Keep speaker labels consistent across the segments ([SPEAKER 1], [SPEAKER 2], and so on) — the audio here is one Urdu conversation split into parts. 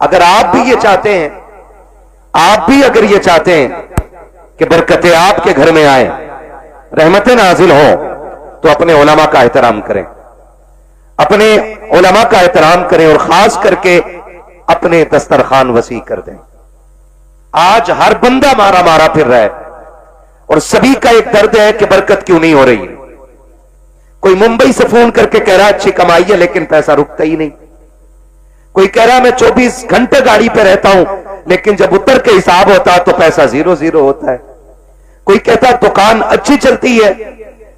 [SPEAKER 1] اگر آپ بھی یہ چاہتے ہیں، آپ بھی اگر یہ چاہتے ہیں کہ برکتیں آپ کے گھر میں آئیں، رحمتیں نازل ہوں، تو اپنے علماء کا احترام کریں، اپنے علماء کا احترام کریں، اور خاص کر کے اپنے دسترخوان وسیع کر دیں۔ آج ہر بندہ مارا مارا پھر رہا ہے، اور سبھی کا ایک درد ہے کہ برکت کیوں نہیں ہو رہی۔ کوئی ممبئی سے فون کر کے کہہ رہا اچھی کمائی ہے لیکن پیسہ رکتا ہی نہیں، کوئی کہہ رہا میں 24 گھنٹے گاڑی پہ رہتا ہوں لیکن جب اتر کے حساب ہوتا تو پیسہ 0 ہوتا ہے، کوئی کہتا دکان اچھی چلتی ہے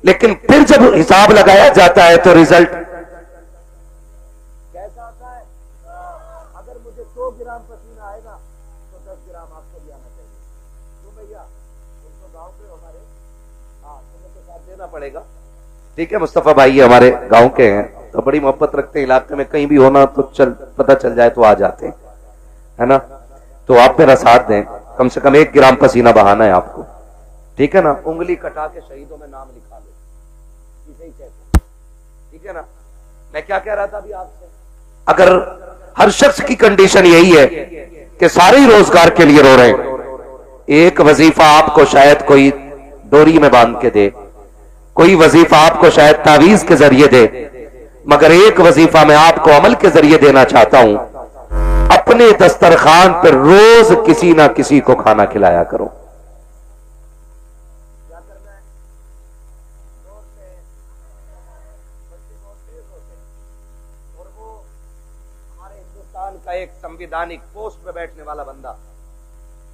[SPEAKER 1] لیکن پھر جب حساب لگایا جاتا ہے تو رزلٹ کیسا آتا ہے؟ اگر مجھے 100 گرام پسینہ آئے گا تو 10 گرام آپ کو بھی آنا چاہیے، تو بھیا تم تو گاؤں پہ ہمارے، تمہیں تو ساتھ دینا پڑے گا، ٹھیک ہے؟ مصطفیٰ بھائی ہمارے گاؤں کے ہیں تو بڑی محبت رکھتے ہیں، علاقے میں کہیں بھی ہونا تو پتہ چل جائے تو آ جاتے ہیں، ہے نا؟ تو آپ میرا ساتھ دیں، کم سے کم 1 گرام پسینہ بہانا ہے آپ کو، ٹھیک ہے نا؟ انگلی کٹا کے شہیدوں میں نام لکھا لو، اسے ہی کہتے ہیں، ٹھیک ہے نا؟ میں کیا کہہ رہا تھا ابھی آپ سے، اگر ہر شخص کی کنڈیشن یہی ہے کہ سارے ہی روزگار کے لیے رو رہے ہیں، ایک وظیفہ آپ کو شاید کوئی ڈوری میں باندھ کے دے، کوئی وظیفہ آپ کو شاید تعویذ کے ذریعے دے، مگر ایک وظیفہ میں آپ کو عمل کے ذریعے دینا چاہتا ہوں، اپنے دسترخوان پر روز کسی نہ کسی کو کھانا کھلایا کرو۔ اور وہ ہمارے ہندوستان کا ایک سمویدھانک پوسٹ پہ بیٹھنے والا بندہ،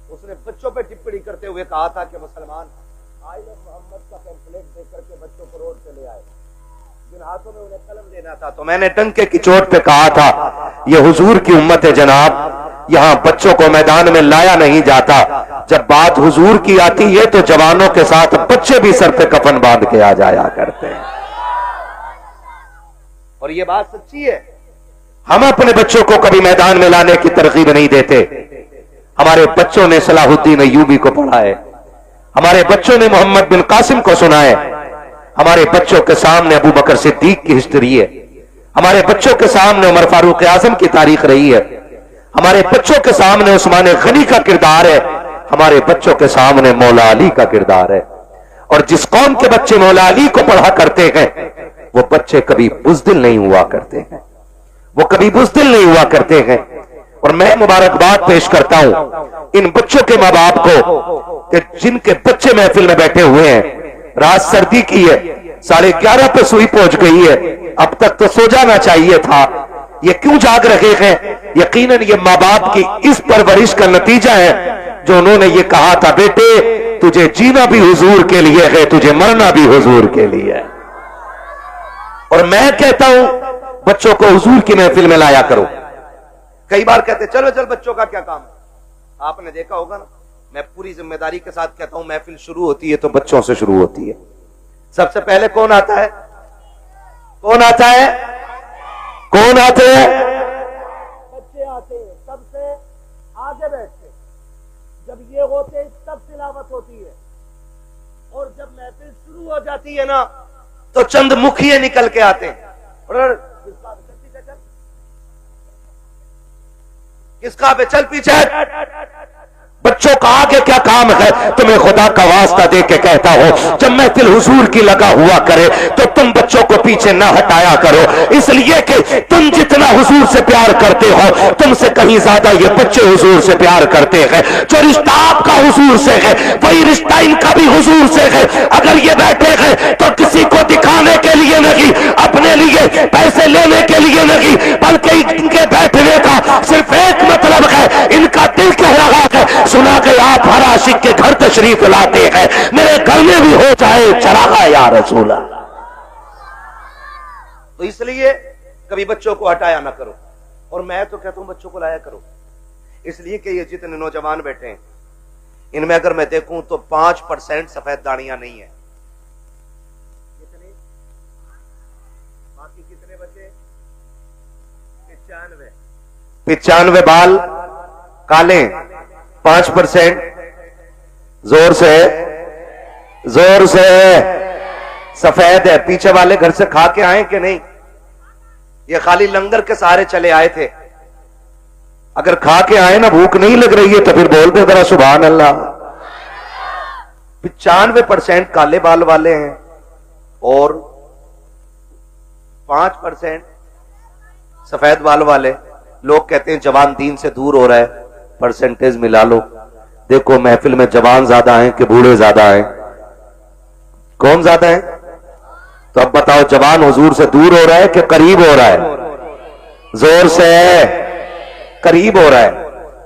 [SPEAKER 1] اس نے بچوں پہ ٹپڑی کرتے ہوئے کہا تھا کہ مسلمان آئی لو محمد کا پیمفلیٹ دے کر کے بچوں کو روڈ پہ لے آئے، جن ہاتھوں میں انہیں قلم دینا تھا تو میں نے ڈنکے کی چوٹ پہ کہا تھا یہ حضور کی امت ہے جناب، یہاں بچوں کو میدان میں لایا نہیں جاتا، جب بات حضور کی آتی ہے تو جوانوں کے ساتھ بچے بھی سر پہ کفن باندھ کے آ جایا کرتے ہیں، اور یہ بات سچی ہے۔ ہم اپنے بچوں کو کبھی میدان میں لانے کی ترغیب نہیں دیتے، ہمارے بچوں نے صلاح الدین ایوبی کو پڑھا ہے، ہمارے بچوں نے محمد بن قاسم کو سنا ہے، ہمارے بچوں کے سامنے ابو بکر صدیق کی ہسٹری ہے، ہمارے بچوں کے سامنے عمر فاروق اعظم کی تاریخ رہی ہے، ہمارے بچوں کے سامنے عثمان غنی کا کردار ہے، ہمارے بچوں کے سامنے مولا علی کا کردار ہے، اور جس قوم کے بچے مولا علی کو پڑھا کرتے ہیں وہ بچے کبھی بزدل نہیں ہوا کرتے ہیں، وہ کبھی بزدل نہیں ہوا کرتے ہیں۔ اور میں مبارکباد پیش کرتا ہوں ان بچوں کے ماں باپ کو کہ جن کے بچے محفل میں بیٹھے ہوئے ہیں، رات سردی کی ہے، 11:30 پہ سوئی پہنچ گئی ہے، اب تک تو سو جانا چاہیے تھا، یہ کیوں جاگ رہے ہیں؟ یقیناً یہ ماں باپ کی اس پرورش کا نتیجہ ہے جو انہوں نے یہ کہا تھا بیٹے تجھے جینا بھی حضور کے لیے ہے، تجھے مرنا بھی حضور کے لیے ہے۔ اور میں کہتا ہوں بچوں کو حضور کی محفل میں لایا کرو۔ کئی بار کہتے چل بچوں کا کیا کام ہے، آپ نے دیکھا ہوگا نا، میں پوری ذمہ داری کے ساتھ کہتا ہوں محفل شروع ہوتی ہے تو بچوں سے شروع ہوتی ہے۔ سب سے پہلے کون آتا ہے؟ کون آتا ہے؟ کون آتے ہیں؟ بچے آتے ہیں، سب سے آگے بیٹھتے ہیں، جب یہ ہوتے ہیں تب تلاوت ہوتی ہے، اور جب محفل شروع ہو جاتی ہے نا تو چند مکھیے نکل کے آتے ہیں، اور کس کا پہ چل پیچھے۔ بچوں کا آگے کیا کام ہے؟ تمہیں خدا کا واسطہ دے کے کہتا ہوں جب محفل حضور کی لگا ہوا کرے تو تم بچوں کو پیچھے نہ ہٹایا کرو، اس لیے کہ تم جتنا حضور سے پیار کرتے ہو تم سے کہیں زیادہ یہ بچے حضور سے پیار کرتے ہیں۔ جو رشتہ آپ کا حضور سے ہے وہی رشتہ ان کا بھی حضور سے ہے۔ اگر یہ بیٹھے ہیں تو کسی کو دکھانے کے لیے نہیں، اپنے لیے پیسے لینے کے لیے نہیں، بلکہ ان کے بیٹھنے کا صرف ایک مطلب ہے، ان کا دل کہہ رہا ہے سنا کہ آپ ہر عاشق کے گھر تشریف لاتے ہیں، میرے گھر میں بھی ہو جائے چراغا یا رسول اللہ۔ تو اس لیے کبھی بچوں کو ہٹایا نہ کرو، اور میں تو کہتا ہوں بچوں کو لایا کرو، اس لیے کہ یہ جتنے نوجوان بیٹھے ہیں ان میں اگر میں دیکھوں تو 5% سفید داڑیاں نہیں ہیں، باقی کتنے بچے؟ 95 بال کالے، 5% زور سے سفید ہے۔ پیچھے والے گھر سے کھا کے آئے کہ نہیں؟ یہ خالی لنگر کے سہارے چلے آئے تھے، اگر کھا کے آئے نا بھوک نہیں لگ رہی ہے تو پھر بولتے ذرا سبحان اللہ۔ 95% کالے بال والے ہیں اور 5% سفید بال والے۔ لوگ کہتے ہیں جوان دین سے دور ہو رہا ہے، پرسنٹیج ملا لو، دیکھو محفل میں جوان زیادہ ہیں کہ بوڑھے زیادہ ہیں؟ کون زیادہ ہیں؟ تو اب بتاؤ، جوان حضور سے دور ہو رہا ہے کہ قریب ہو رہا ہے؟ زور سے قریب ہو رہا ہے۔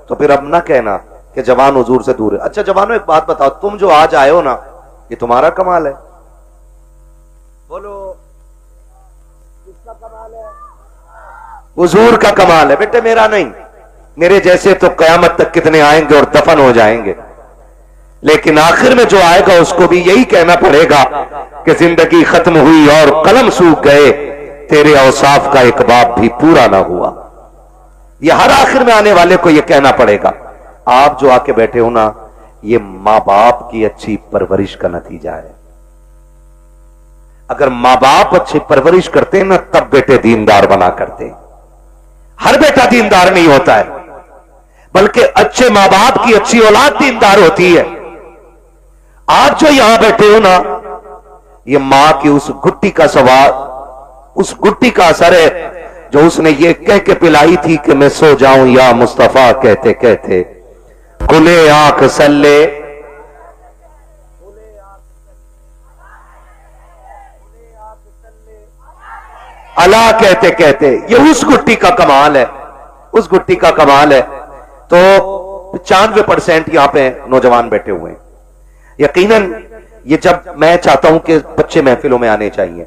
[SPEAKER 1] تو پھر اب نہ کہنا کہ جوان حضور سے دور ہے۔ اچھا جوانوں ایک بات بتاؤ، تم جو آج آئے ہو نا، یہ تمہارا کمال ہے؟ بولو، کس کا کمال ہے؟ حضور کا کمال ہے بیٹے، میرا نہیں۔ میرے جیسے تو قیامت تک کتنے آئیں گے اور دفن ہو جائیں گے، لیکن آخر میں جو آئے گا اس کو بھی یہی کہنا پڑے گا کہ زندگی ختم ہوئی اور قلم سوکھ گئے، تیرے اوصاف کا ایک باب بھی پورا نہ ہوا۔ یہ ہر آخر میں آنے والے کو یہ کہنا پڑے گا۔ آپ جو آ کے بیٹھے ہو نا، یہ ماں باپ کی اچھی پرورش کا نتیجہ ہے۔ اگر ماں باپ اچھی پرورش کرتے نا، تب بیٹے دیندار بنا کرتے۔ ہر بیٹا دیندار نہیں ہوتا ہے، بلکہ اچھے ماں باپ کی اچھی اولاد دیندار ہوتی ہے۔ آپ جو یہاں بیٹھے ہو نا، یہ ماں کی اس گٹی کا سوال، اس گٹی کا اثر ہے جو اس نے یہ کہہ کے پلائی تھی کہ میں سو جاؤں یا مصطفیٰ کہتے کہتے، کھلے آنکھ سلے اللہ کہتے کہتے۔ یہ اس گٹی کا کمال ہے، اس گٹی کا کمال ہے۔ تو 95% یہاں پہ نوجوان بیٹھے ہوئے ہیں۔ یقیناً یہ جب میں چاہتا ہوں کہ بچے محفلوں میں آنے چاہیے،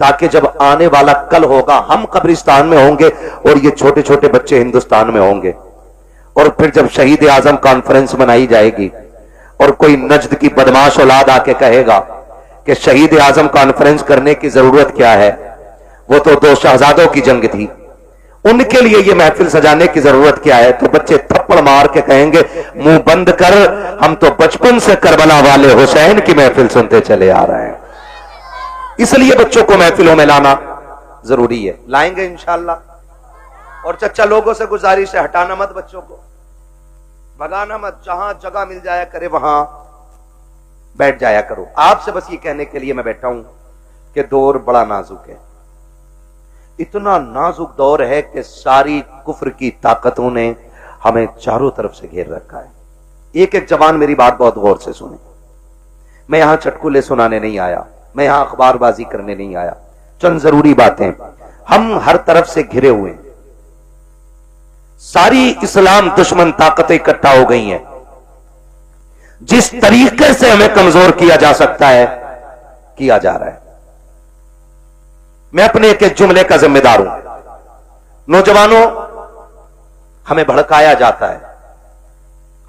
[SPEAKER 1] تاکہ جب آنے والا کل ہوگا ہم قبرستان میں ہوں گے اور یہ چھوٹے چھوٹے بچے ہندوستان میں ہوں گے، اور پھر جب شہید اعظم کانفرنس منائی جائے گی اور کوئی نجد کی بدماش اولاد آ کے کہے گا کہ شہید اعظم کانفرنس کرنے کی ضرورت کیا ہے، وہ تو 2 شہزادوں کی جنگ تھی، ان کے لیے یہ محفل سجانے کی ضرورت کیا ہے، تو بچے تھپڑ مار کے کہیں گے منہ بند کر، ہم تو بچپن سے کربلا والے حسین کی محفل سنتے چلے آ رہے ہیں۔ اس لیے بچوں کو محفلوں میں لانا ضروری ہے۔ لائیں گے انشاءاللہ۔ اور چچا لوگوں سے گزارش ہے، ہٹانا مت بچوں کو، بھگانا مت، جہاں جگہ مل جایا کرے وہاں بیٹھ جایا کرو۔ آپ سے بس یہ کہنے کے لیے میں بیٹھا ہوں کہ دور بڑا نازک ہے، اتنا نازک دور ہے کہ ساری کفر کی طاقتوں نے ہمیں چاروں طرف سے گھیر رکھا ہے۔ ایک ایک جوان میری بات بہت غور سے سنیں، میں یہاں چٹکلے سنانے نہیں آیا، میں یہاں اخبار بازی کرنے نہیں آیا، چند ضروری باتیں۔ ہم ہر طرف سے گھرے ہوئے ہیں، ساری اسلام دشمن طاقتیں اکٹھا ہو گئی ہیں، جس طریقے سے ہمیں کمزور کیا جا سکتا ہے کیا جا رہا ہے۔ میں اپنے ایک جملے کا ذمہ دار ہوں۔ نوجوانوں، ہمیں بھڑکایا جاتا ہے،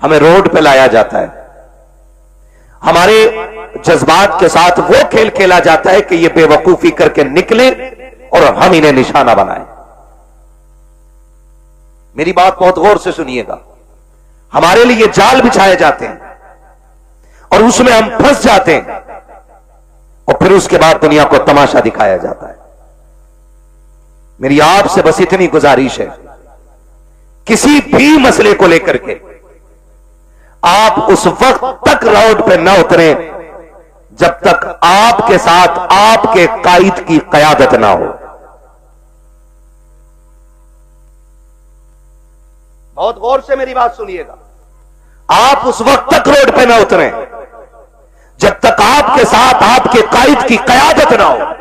[SPEAKER 1] ہمیں روڈ پہ لایا جاتا ہے، ہمارے جذبات کے ساتھ وہ کھیل کھیلا جاتا ہے کہ یہ بے وقوفی کر کے نکلے اور ہم انہیں نشانہ بنائیں۔ میری بات بہت غور سے سنیے گا، ہمارے لیے جال بچھائے جاتے ہیں اور اس میں ہم پھنس جاتے ہیں، اور پھر اس کے بعد دنیا کو تماشا دکھایا جاتا ہے۔ میری آپ سے بس اتنی گزارش ہے، کسی بھی مسئلے کو لے کر کے آپ اس وقت تک روڈ پہ نہ اتریں جب تک آپ کے ساتھ آپ کے قائد کی قیادت نہ ہو۔ بہت غور سے میری بات سنیے گا، آپ اس وقت تک روڈ پہ نہ اتریں جب تک آپ کے ساتھ آپ کے قائد کی قیادت نہ ہو،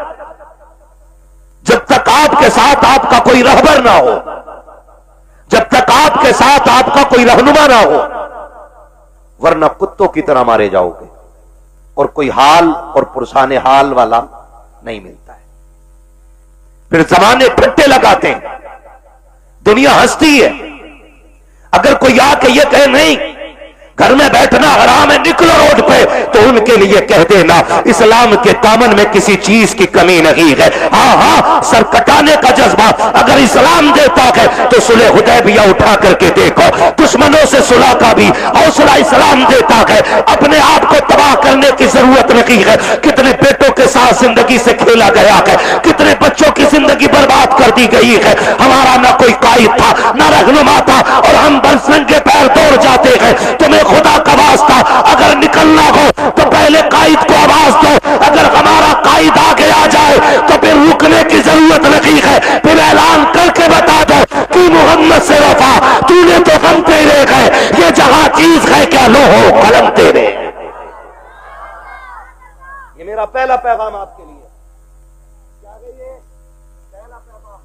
[SPEAKER 1] جب تک آپ کے ساتھ آپ کا کوئی رہبر نہ ہو، جب تک آپ کے ساتھ آپ کا کوئی رہنما نہ ہو، ورنہ کتوں کی طرح مارے جاؤ گے اور کوئی حال اور پرسان حال والا نہیں ملتا ہے۔ پھر زمانے پھٹے لگاتے ہیں، دنیا ہنستی ہے۔ اگر کوئی آ کے یہ کہے نہیں گھر میں بیٹھنا حرام ہے، نکلو روڈ پہ، تو ان کے لیے کہہ دینا اسلام کے دامن میں کسی چیز کی کمی نہیں ہے۔ ہاں ہاں، سر کٹانے کا جذبہ اگر اسلام دیتا ہے تو صلح حدیبیہ اٹھا کر کے دیکھو، دشمنوں سے صلح کا بھی حوصلہ اسلام دیتا ہے۔ اپنے آپ کو تباہ کرنے کی ضرورت نہیں ہے۔ کتنے بیٹوں کے ساتھ زندگی سے کھیلا گیا ہے، کتنے بچوں کی زندگی برباد کر دی گئی ہے۔ ہمارا نہ کوئی قائد تھا، نہ رہنما تھا، اور ہم برسنگے پیر دوڑ جاتے ہیں۔ تمہیں خدا کا واسطہ اگر نکلنا ہو تو پہلے قائد کو آواز دو، اگر ہمارا قائد آگے آ جائے تو پھر رکنے کی ضرورت نہیں ہے، پھر اعلان کر کے بتا دو کہ محمد سے وفا، تو نے تو غم تیرے گئے، یہ جہاں چیز ہے کیا لوہو قلم تیرے۔ یہ میرا پہلا پیغام آپ کے لیے کیا ہے، یہ پہلا پیغام،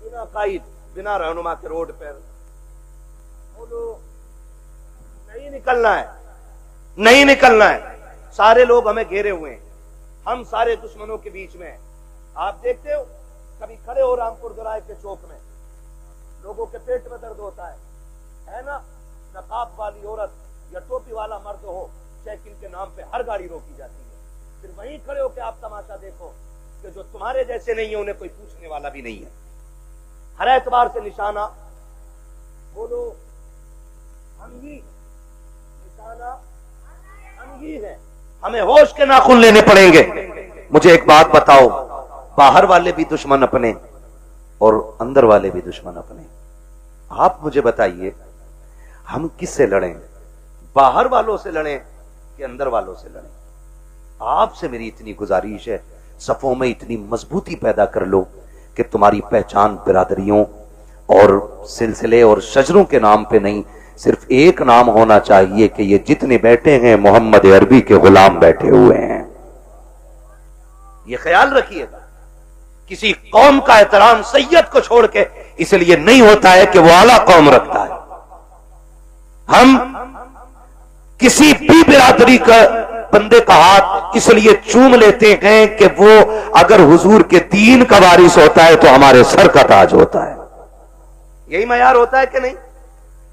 [SPEAKER 1] بنا قائد بنا رہنما کے روڈ پر بولو نہیں نکلنا ہے، نہیں نکلنا ہے۔ سارے لوگ ہمیں گھیرے ہوئے ہیں، ہم سارے دشمنوں کے بیچ میں ہیں۔ آپ دیکھتے ہو کبھی کھڑے ہو رامپور دراہے کے چوک میں، لوگوں کے پیٹ میں درد ہوتا ہے نا، نقاب والی عورت یا ٹوپی والا مرد ہو، چیکنگ کے نام پہ ہر گاڑی روکی جاتی ہے۔ پھر وہیں کھڑے ہو کے آپ تماشا دیکھو کہ جو تمہارے جیسے نہیں ہیں انہیں کوئی پوچھنے والا بھی نہیں ہے۔ ہر اعتبار سے نشانہ بولو انگی، نشانہ انگی ہے۔ ہمیں ہوش کے ناخن لینے پڑیں گے۔ مجھے ایک بات بتاؤ، باہر والے بھی دشمن اپنے اور اندر والے بھی دشمن اپنے، آپ مجھے بتائیے ہم کس سے لڑیں؟ باہر والوں سے لڑیں کہ اندر والوں سے لڑیں؟ آپ سے میری اتنی گزارش ہے، صفوں میں اتنی مضبوطی پیدا کر لو کہ تمہاری پہچان برادریوں اور سلسلے اور شجروں کے نام پہ نہیں، صرف ایک نام ہونا چاہیے کہ یہ جتنے بیٹھے ہیں محمد عربی کے غلام بیٹھے ہوئے ہیں۔ یہ خیال رکھیے گا، کسی قوم کا احترام سید کو چھوڑ کے اس لیے نہیں ہوتا ہے کہ وہ اعلیٰ قوم رکھتا ہے۔ ہم کسی بھی برادری کا بندے کا ہاتھ اس لیے چوم لیتے ہیں کہ وہ اگر حضور کے دین کا وارث ہوتا ہے تو ہمارے سر کا تاج ہوتا ہے۔ یہی معیار ہوتا ہے کہ نہیں؟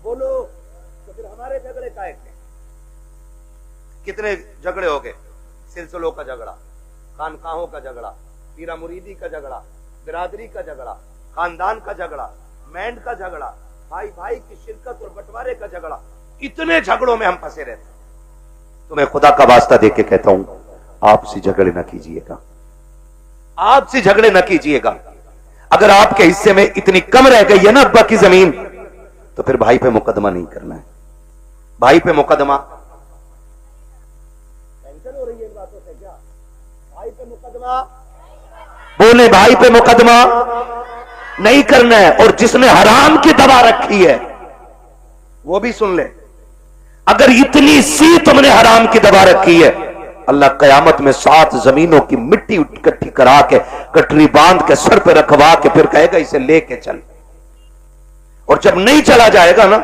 [SPEAKER 1] بولو تو پھر ہمارے جھگڑے کا ایک ہیں؟ کتنے جھگڑے ہو گئے، سلسلوں کا جھگڑا، خانقاہوں کا جھگڑا، پیرا مریدی کا جھگڑا، برادری کا جھگڑا، خاندان کا جھگڑا، مینڈ کا جھگڑا، بھائی بھائی کی شرکت اور بٹوارے کا جھگڑا، اتنے جھگڑوں میں ہم پھنسے رہتے ہیں۔ تو میں خدا کا واسطہ دے کے کہتا ہوں، آپ سے جھگڑے نہ کیجئے گا، آپ سے جھگڑے نہ کیجئے گا۔ اگر آپ کے حصے میں اتنی کم رہ گئی ہے نا ابا کی زمین، تو پھر بھائی پہ مقدمہ نہیں کرنا ہے۔ بھائی پہ مقدمہ ٹینشن ہو رہی ہے ان باتوں سے کیا؟ بھائی پہ مقدمہ بولے، بھائی پہ مقدمہ نہیں کرنا ہے۔ اور جس نے حرام کی دوا رکھی ہے وہ بھی سن لے، اگر اتنی سی تم نے حرام کی دوا رکھی ہے، اللہ قیامت میں 7 زمینوں کی مٹی اکٹھی کرا کے کٹری باندھ کے سر پہ رکھوا کے پھر کہے گا اسے لے کے چل۔ اور جب نہیں چلا جائے گا نا،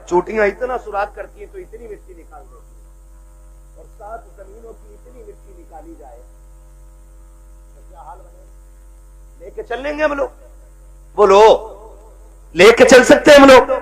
[SPEAKER 1] چوٹیاں اتنا سراغ کرتی ہیں تو اتنی مٹی نکال دیتی ہیں، اور 7 زمینوں کی اتنی مٹی نکالی جائے تو کیا حال بنے؟ لے کے چل لیں گے ہم لوگ؟ بولو لے کے چل سکتے ہیں ہم لوگ؟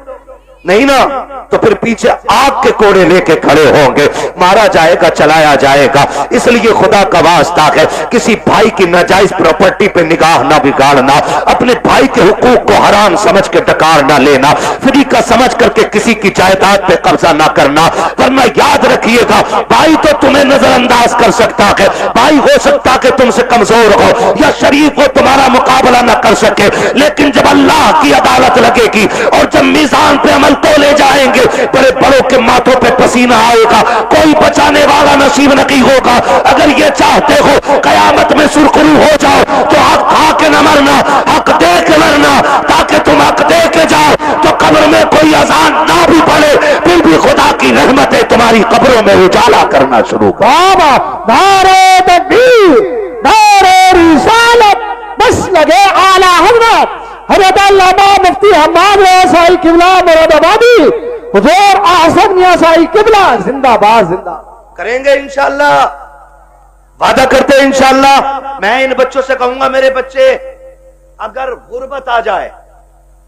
[SPEAKER 1] نہیں نا، تو پھر پیچھے آگ کے کوڑے لے کے کھڑے ہوں گے، مارا جائے گا، چلایا جائے گا۔ اس لیے خدا کا واسطہ ہے، کسی بھائی کی ناجائز پراپرٹی پہ نگاہ نہ بگاڑنا، اپنے بھائی کے حقوق کو حرام سمجھ کے ڈکار نہ لینا، فری کا سمجھ کر کے کسی کی جائیداد پہ قبضہ نہ کرنا، ورنہ یاد رکھیے گا بھائی تو تمہیں نظر انداز کر سکتا ہے، بھائی ہو سکتا کہ تم سے کمزور ہو یا شریف ہو، تمہارا مقابلہ نہ کر سکے، لیکن جب اللہ کی عدالت لگے گی اور جب میزان پہ عمل تولے جائیں گے، بڑے بڑوں کے ماتھوں پہ پسینہ آئے گا، کوئی بچانے والا نصیب نہیں ہوگا۔ اگر یہ چاہتے ہو قیامت میں سرخرو ہو جاؤ تو حق کھا کے نہ مرنا، حق دے کے مرنا، تاکہ تم حق دے کے جاؤ تو قبر میں کوئی اذان نہ بھی پڑے، پھر بھی خدا کی رحمتیں تمہاری قبروں میں اجالا کرنا شروع کر۔
[SPEAKER 2] بابا نعرہ تکبیر، نعرہ رسالت، بس لگے اعلی حضرت حضرت علامہ مفتی حماد صاحب قبلہ مراد آبادی، حضور احسن میاں صاحب قبلہ زندہ باد زندہ۔
[SPEAKER 1] کریں گے انشاءاللہ، وعدہ کرتے ہیں انشاءاللہ۔ میں ان بچوں سے کہوں گا، میرے بچے اگر غربت آ جائے،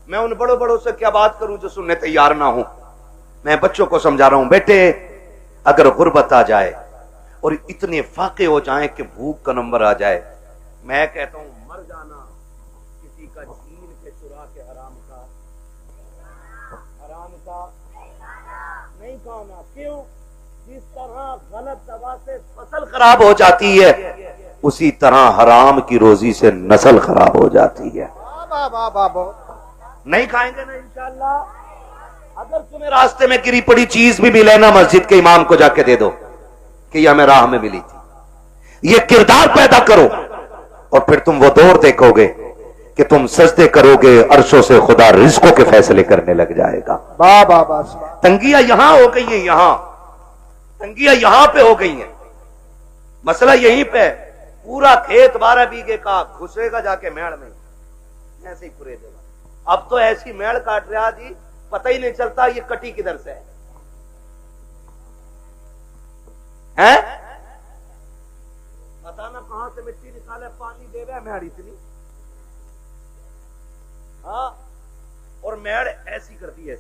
[SPEAKER 1] میں ان بڑوں بڑوں سے کیا بات کروں جو سننے تیار نہ ہوں، میں بچوں کو سمجھا رہا ہوں، بیٹے اگر غربت آ جائے اور اتنے فاقے ہو جائیں کہ بھوک کا نمبر آ جائے، میں کہتا ہوں مر جانا کسی کا چھین کے چرا کے حرام کا نہیں کھانا۔ کیوں؟ جس طرح غلط دوا سے فصل خراب ہو جاتی ہے، اسی طرح حرام کی روزی سے نسل خراب ہو جاتی ہے۔ نہیں کھائیں گے نا انشاءاللہ۔ اگر تمہیں راستے میں گری پڑی چیز بھی ملے نا، مسجد کے امام کو جا کے دے دو کہ یہ ہمیں راہ میں ملی تھی۔ یہ کردار پیدا کرو اور پھر تم وہ دور دیکھو گے کہ تم سجدے کرو گے، عرشوں سے خدا رزقوں کے فیصلے کرنے لگ جائے گا۔ تنگیاں یہاں ہو گئی ہیں، یہاں تنگیاں یہاں پہ ہو گئی ہیں، مسئلہ یہیں پہ۔ پورا کھیت 12 بیگھے کا گھسے گا جا کے میڑ میں، ایسے ہی پورے دے گا۔ اب تو ایسی میڑ کاٹ رہا جی، پتہ ہی نہیں چلتا یہ کٹی کدھر سے ہے، پتہ نہ کہاں سے مٹی نکالے، پانی دے رہا ہے میڑ اتنی، ہاں، اور میڑ ایسی کرتی ہے۔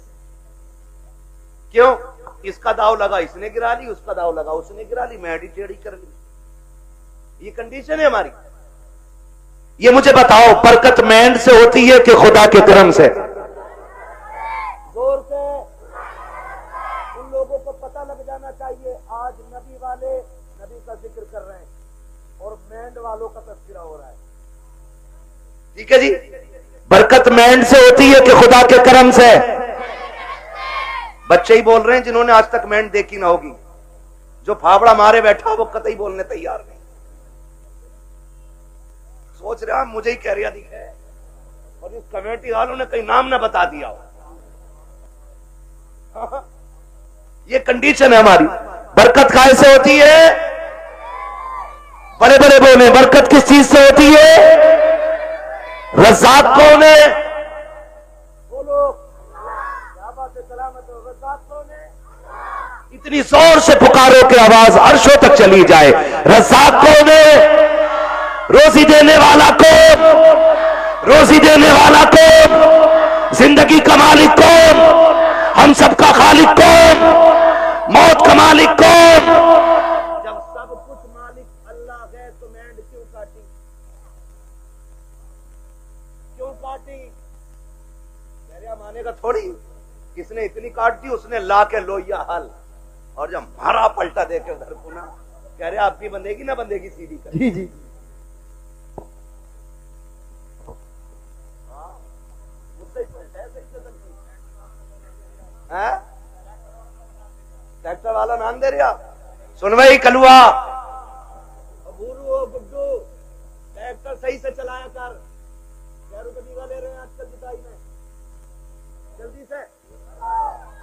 [SPEAKER 1] کیوں؟ اس کا داؤ لگا اس نے گرا لی، اس کا داؤ لگا اس نے گرا لی، میڑ ہی ٹیڑھی کر لی۔ یہ کنڈیشن ہے ہماری۔ یہ مجھے بتاؤ برکت مینڈ سے ہوتی ہے کہ خدا کے کرم سے؟ زور سے ان لوگوں کو پتہ لگ جانا چاہیے آج نبی والے نبی کا ذکر کر رہے ہیں اور مینڈ والوں کا تذکرہ ہو رہا ہے۔ ٹھیک ہے جی، برکت مینڈ سے ہوتی ہے کہ خدا کے کرم سے؟ بچے ہی بول رہے ہیں جنہوں نے آج تک مینڈ دیکھی نہ ہوگی، جو پھاوڑا مارے بیٹھا وہ قطعی بولنے تیار نہیں، سوچ رہا مجھے ہی کہریا دکھا ہے اور اس کمیٹی والوں نے کہیں نام نہ بتا دیا ہو۔ یہ کنڈیشن ہے ہماری۔ برکت کائے سے ہوتی ہے؟ بڑے بڑے بولے، برکت کس چیز سے ہوتی ہے؟ رزاق کون ہے؟ بولو کیا بات ہے، سلامت ہو، رزاق کون ہے؟ اتنی زور سے پکارو کہ آواز عرشوں تک چلی جائے۔ رزاق کون ہے؟ روزی دینے والا کون؟ روزی دینے والا کون؟ زندگی کا مالک کون؟ ہم سب کا خالق کون؟ موت کا مالک کون؟ جب سب کچھ مالک اللہ ہے تو مینڈ کیوں کاٹی؟ کیوں کاٹی؟ کہہ مانے گا تھوڑی، کس نے اتنی کاٹ دی؟ اس نے لا کے لویا حل، اور جب مارا پلٹا دے کے ادھر پنا، کہہ رہے آپ بھی بندے گی نہ بندے گی سیدھی کر۔ جی جی، ٹریکٹر والا نام دے رہا سن بھائی کلوا بھولو گڈو، ٹریکٹر صحیح سے چلایا کر۔ کیا روپے بیگھا لے رہے ہیں آج کل جتائی میں؟ جلدی سے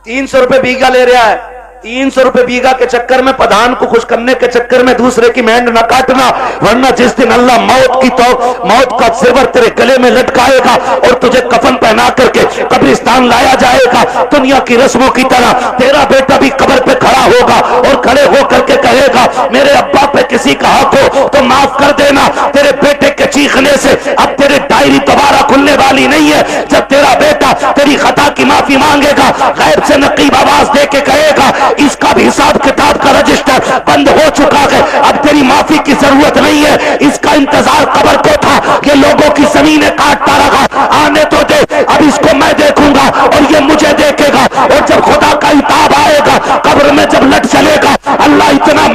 [SPEAKER 1] 300 روپے بیگھا لے رہا ہے۔ 300 روپے بیگھا کے چکر میں، پدھان کو خوش کرنے کے چکر میں دوسرے کی مینڈ نہ کاٹنا، ورنہ جس دن اللہ موت کا زیور تیرے گلے میں لٹکائے گا اور تجھے کفن پہنا کر کے قبرستان لایا جائے گا، دنیا کی رسموں کی طرح تیرا بیٹا بھی قبر پہ کھڑا ہوگا اور کھڑے ہو کر کے کہے گا میرے ابا پہ کسی کا حق ہو تو معاف کر دینا۔ تیرے بیٹے کے چیخنے سے اب تیرے ڈائری دوبارہ کھلنے والی نہیں ہے۔ جب تیرا بیٹا تیری خطا کی معافی مانگے گا، غیب سے نقیب آواز دے کے کہے گا اس کا بھی حساب کتاب کا رجسٹر بند ہو چکا ہے، اب تیری معافی کی ضرورت نہیں ہے، اس کا انتظار قبر کو تھا، یہ لوگوں کی زمینیں کاٹتا رہا، آنے تو دے، اب اس کو میں دیکھوں گا اور یہ مجھے دیکھے گا، اور جب خدا کا عتاب آئے گا قبر میں جب لٹ چلے گا، اللہ اتنا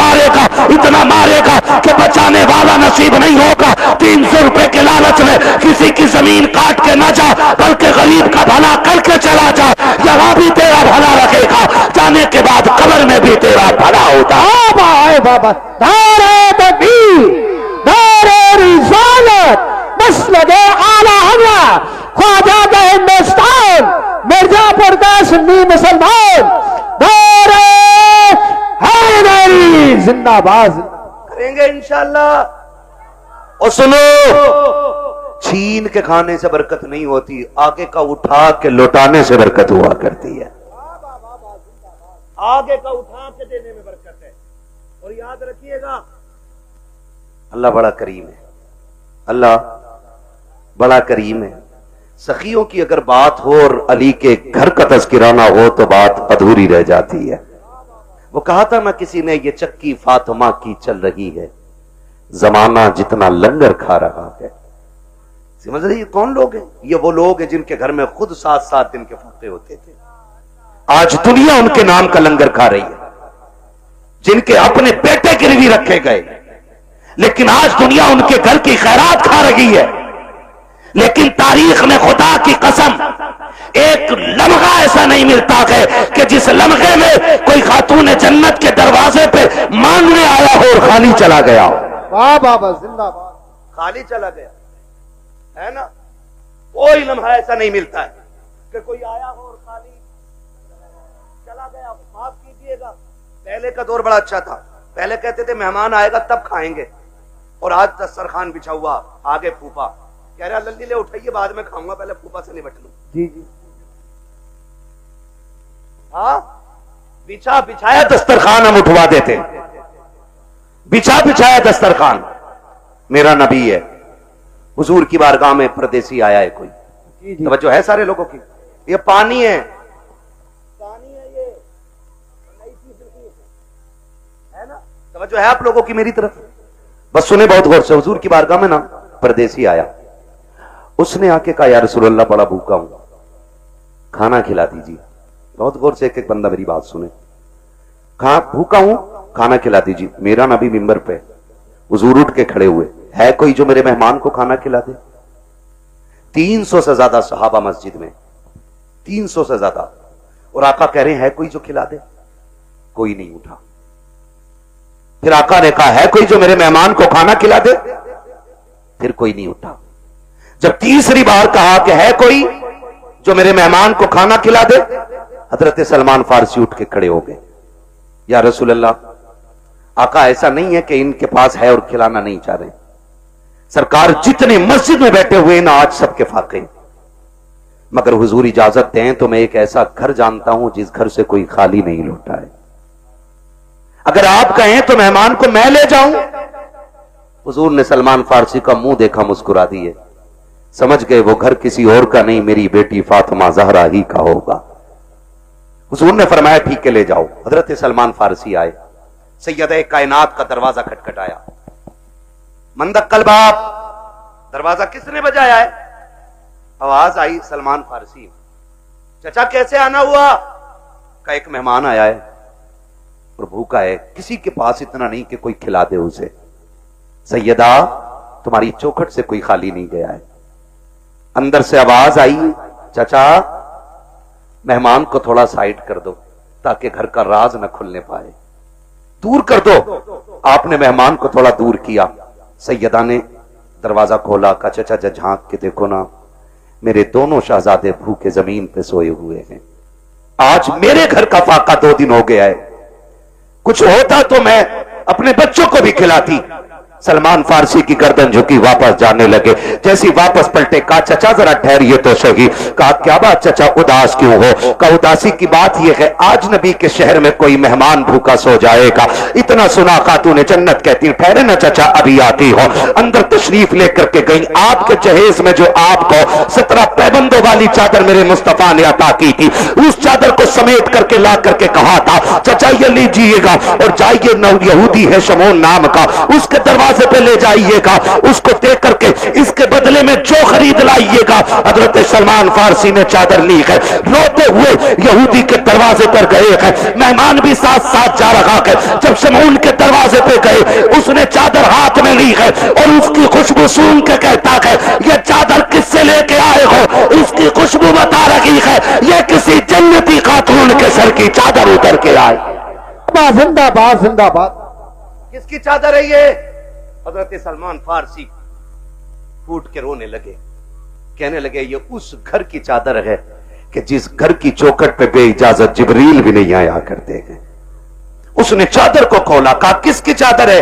[SPEAKER 1] مارے گا کہ بچانے والا نصیب نہیں ہوگا۔ 300 روپے کے لالچ میں کسی کی زمین کاٹ کے نہ جا، بلکہ غریب کا بھلا کر کے چلا جا، یہاں بھی تیرا بھلا رکھے گا، جانے کے بعد قبر میں بھی تیرا بھلا ہوتا۔
[SPEAKER 2] بابا نعرہ تکبیر، نعرہ رسالت، مسلک اعلی حضرت خواجہ ہندوستان مرزا پردہ سنی مسلمان، نعرہ حیدری زندہ باد
[SPEAKER 1] کریں گے انشاءاللہ۔ اور سنو، چھین کے کھانے سے برکت نہیں ہوتی، آگے کا اٹھا کے لوٹانے سے برکت ہوا کرتی ہے۔ آگے کا اٹھا کے دینے میں برکت ہے۔ اور یاد رکھیے گا اللہ بڑا کریم ہے، اللہ بڑا کریم ہے۔ سخیوں کی اگر بات ہو اور علی کے گھر کا تذکرہ نہ ہو تو بات ادھوری رہ جاتی ہے. وہ کہا تھا نہ کسی نے یہ چکی فاطمہ کی چل رہی ہے، زمانہ جتنا لنگر کھا رہا ہے. سمجھ رہی یہ کون لوگ ہیں؟ یہ وہ لوگ ہیں جن کے گھر میں خود 7 دن کے فاقے ہوتے تھے. آج دنیا ان کے نام کا لنگر کھا رہی ہے. جن کے اپنے بیٹے گروی رکھے گئے، لیکن آج دنیا ان کے گھر کی خیرات کھا رہی ہے. لیکن تاریخ میں خدا کی قسم ایک لمحہ ایسا نہیں ملتا ہے کہ جس لمحے میں کوئی خاتون جنت کے دروازے پہ مانگنے آیا ہو اور خالی چلا گیا ہو.
[SPEAKER 2] واہ بابا زندہ باد.
[SPEAKER 1] خالی چلا گیا ہے نا. کوئی لمحہ ایسا نہیں ملتا ہے کہ کوئی آیا ہو اور خالی چلا گیا ہو. معاف کیجیے گا، پہلے کا دور بڑا اچھا تھا. پہلے کہتے تھے مہمان آئے گا تب کھائیں گے، اور آج دسترخوان بچھا ہوا، آگے پھوپا کہہ رہا للی لے اٹھائیے بعد میں کھاؤں گا، پہلے پھوپا سے نمٹ لوں.
[SPEAKER 2] جی جی
[SPEAKER 1] ہاں بچھا بچھایا دسترخوان ہم اٹھوا دیتے. بچھا بچھایا دسترخوان. میرا نبی ہے، حضور کی بارگاہ میں پردیسی آیا ہے کوئی.
[SPEAKER 2] جی جی
[SPEAKER 1] توجہ ہے سارے لوگوں کی. یہ پانی ہے، پانی ہے، یہ نئی چیز ہے نا. توجہ ہے آپ لوگوں کی میری طرف؟ بس سنیں بہت غور سے. حضور کی بارگاہ میں نا پردیسی آیا. اس نے آ کے کہا یا رسول اللہ بڑا بھوکا ہوں، کھانا کھلا دیجیے. بہت غور سے ایک بندہ میری بات سنے. کہا بھوکا ہوں کھانا کھلا دیجیے. میرا نبی منبر پہ، حضور اٹھ کے کھڑے ہوئے، ہے کوئی جو میرے مہمان کو کھانا کھلا دے؟ 300 سے زیادہ صحابہ مسجد میں، 300 سے زیادہ. اور آقا کہہ رہے ہیں ہے کوئی جو کھلا دے؟ کوئی نہیں اٹھا. پھر آقا نے کہا ہے کوئی جو میرے مہمان کو کھانا کھلا دے؟ پھر کوئی نہیں اٹھا. جب تیسری بار کہا کہ ہے کوئی جو میرے مہمان کو کھانا کھلا دے، حضرت سلمان فارسی اٹھ کے کھڑے ہو گئے. یا رسول اللہ، آقا ایسا نہیں ہے کہ ان کے پاس ہے اور کھلانا نہیں چاہ رہے. سرکار جتنے مسجد میں بیٹھے ہوئے نا آج سب کے فاقے، مگر حضور اجازت دیں تو میں ایک ایسا گھر جانتا ہوں جس گھر سے کوئی خالی نہیں لوٹا ہے. اگر آپ کہیں تو مہمان کو میں لے جاؤں. حضور نے سلمان فارسی کا منہ دیکھا، مسکرا دیے. سمجھ گئے وہ گھر کسی اور کا نہیں، میری بیٹی فاطمہ زہرا ہی کا ہوگا. حضور نے فرمایا ٹھیک ہے لے جاؤ. حضرت سلمان فارسی آئے. سیدہ کائنات کا دروازہ کھٹکھٹایا. مندق الباب، دروازہ کس نے بجایا ہے؟ آواز آئی سلمان فارسی. چچا کیسے آنا ہوا؟ کہ ایک مہمان آیا ہے اور بھوکا ہے، کسی کے پاس اتنا نہیں کہ کوئی کھلا دے اسے. سیدہ تمہاری چوکھٹ سے کوئی خالی نہیں گیا ہے. اندر سے آواز آئی چچا مہمان کو تھوڑا سائڈ کر دو تاکہ گھر کا راز نہ کھلنے پائے، دور کر دو. آپ نے مہمان کو تھوڑا دور کیا. سیدہ نے دروازہ کھولا. کہا چچا جا جھانک کے دیکھو نا، میرے دونوں شہزادے بھوکے زمین پہ سوئے ہوئے ہیں. آج میرے گھر کا فاقہ 2 دن ہو گیا ہے. کچھ ہوتا تو میں اپنے بچوں کو بھی کھلاتی. سلمان فارسی کی گردن جھکی، واپس جانے لگے. جیسی واپس پلٹے کہا چچا ذرا ٹھہریے تو صحیح. کہا کیا بات چچا اداس کیوں ہو؟ کہا اداسی کی بات یہ ہے آج نبی کے شہر میں کوئی مہمان بھوکا سو جائے گا. اتنا سنا خاتون جنت کہتی ٹھہرے نا چچا ابھی آتی ہو. اندر تشریف لے کر کے گئی. آپ کے جہیز میں جو آپ کو 17 پیبندوں والی چادر میرے مصطفیٰ نے عطا کی تھی، اس چادر کو سمیٹ کر کے لا کر کے کہا تھا چچا یہ لیجیے گا اور جائیے یہودی ہے شمون نام کا، اس کے دروازے پہ لے جائیے گا، اس کو دے کر کے اس کے بدلے میں جو خرید لائیے گا. حضرت سلمان فارسی نے چادر لی ہے، روتے ہوئے یہودی کے دروازے پر گئے ہیں. مہمان بھی ساتھ ساتھ جا رہا ہے. جب شمعون کے دروازے پہ گئے اس نے چادر ہاتھ میں لی ہے اور اس کی خوشبو سونگ کے کہتا ہے یہ چادر کس سے لے کے آئے ہو؟ اس کی خوشبو بتا رہی ہے یہ کسی جنتی خاتون کے سر کی چادر اتر کے آئی.
[SPEAKER 2] زندہ باد زندہ باد.
[SPEAKER 1] کس کی چادر ہے یہ؟ حضرت سلمان فارسی پھوٹ کے رونے لگے، کہنے لگے یہ اس گھر کی چادر ہے کہ جس گھر کی چوکھٹ پہ بے اجازت جبریل بھی نہیں آیا کرتے ہیں. اس نے چادر کو کھولا. کہا کس کی چادر ہے؟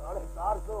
[SPEAKER 1] 450,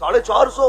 [SPEAKER 1] 450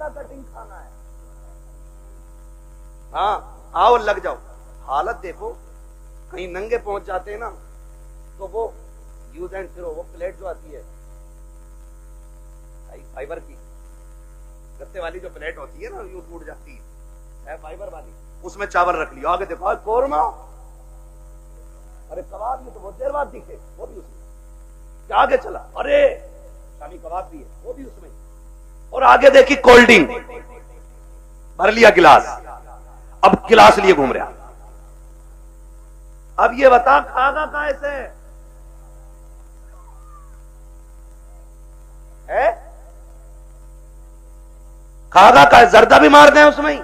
[SPEAKER 3] کتا کٹنگ کھانا ہے. ہاں آؤ لگ جاؤ. حالت دیکھو, کہیں ننگے پہنچ جاتے ہیں نا تو وہ یوز اینڈ تھرو, وہ پلیٹ جو آتی ہے فائبر کی, گتے والی جو پلیٹ ہوتی ہے نا یوں ٹوٹ جاتی ہے فائبر والی, اس میں چاول رکھ لیا. آگے دیکھو قورمہ, ارے کباب میں تو بہت دیر بعد دکھے, وہ بھی اس میں. آگے چلا, ارے شامی کباب بھی ہے, وہ بھی اس میں. اور آگے دیکھی کولڈ ڈرنک, بھر لیا گلاس, اب گلاس لیے گھوم رہا. اب یہ بتا کھاگا کہاں سے ہے؟ کھاگا کا زردہ بھی مار دیں اس میں ہی.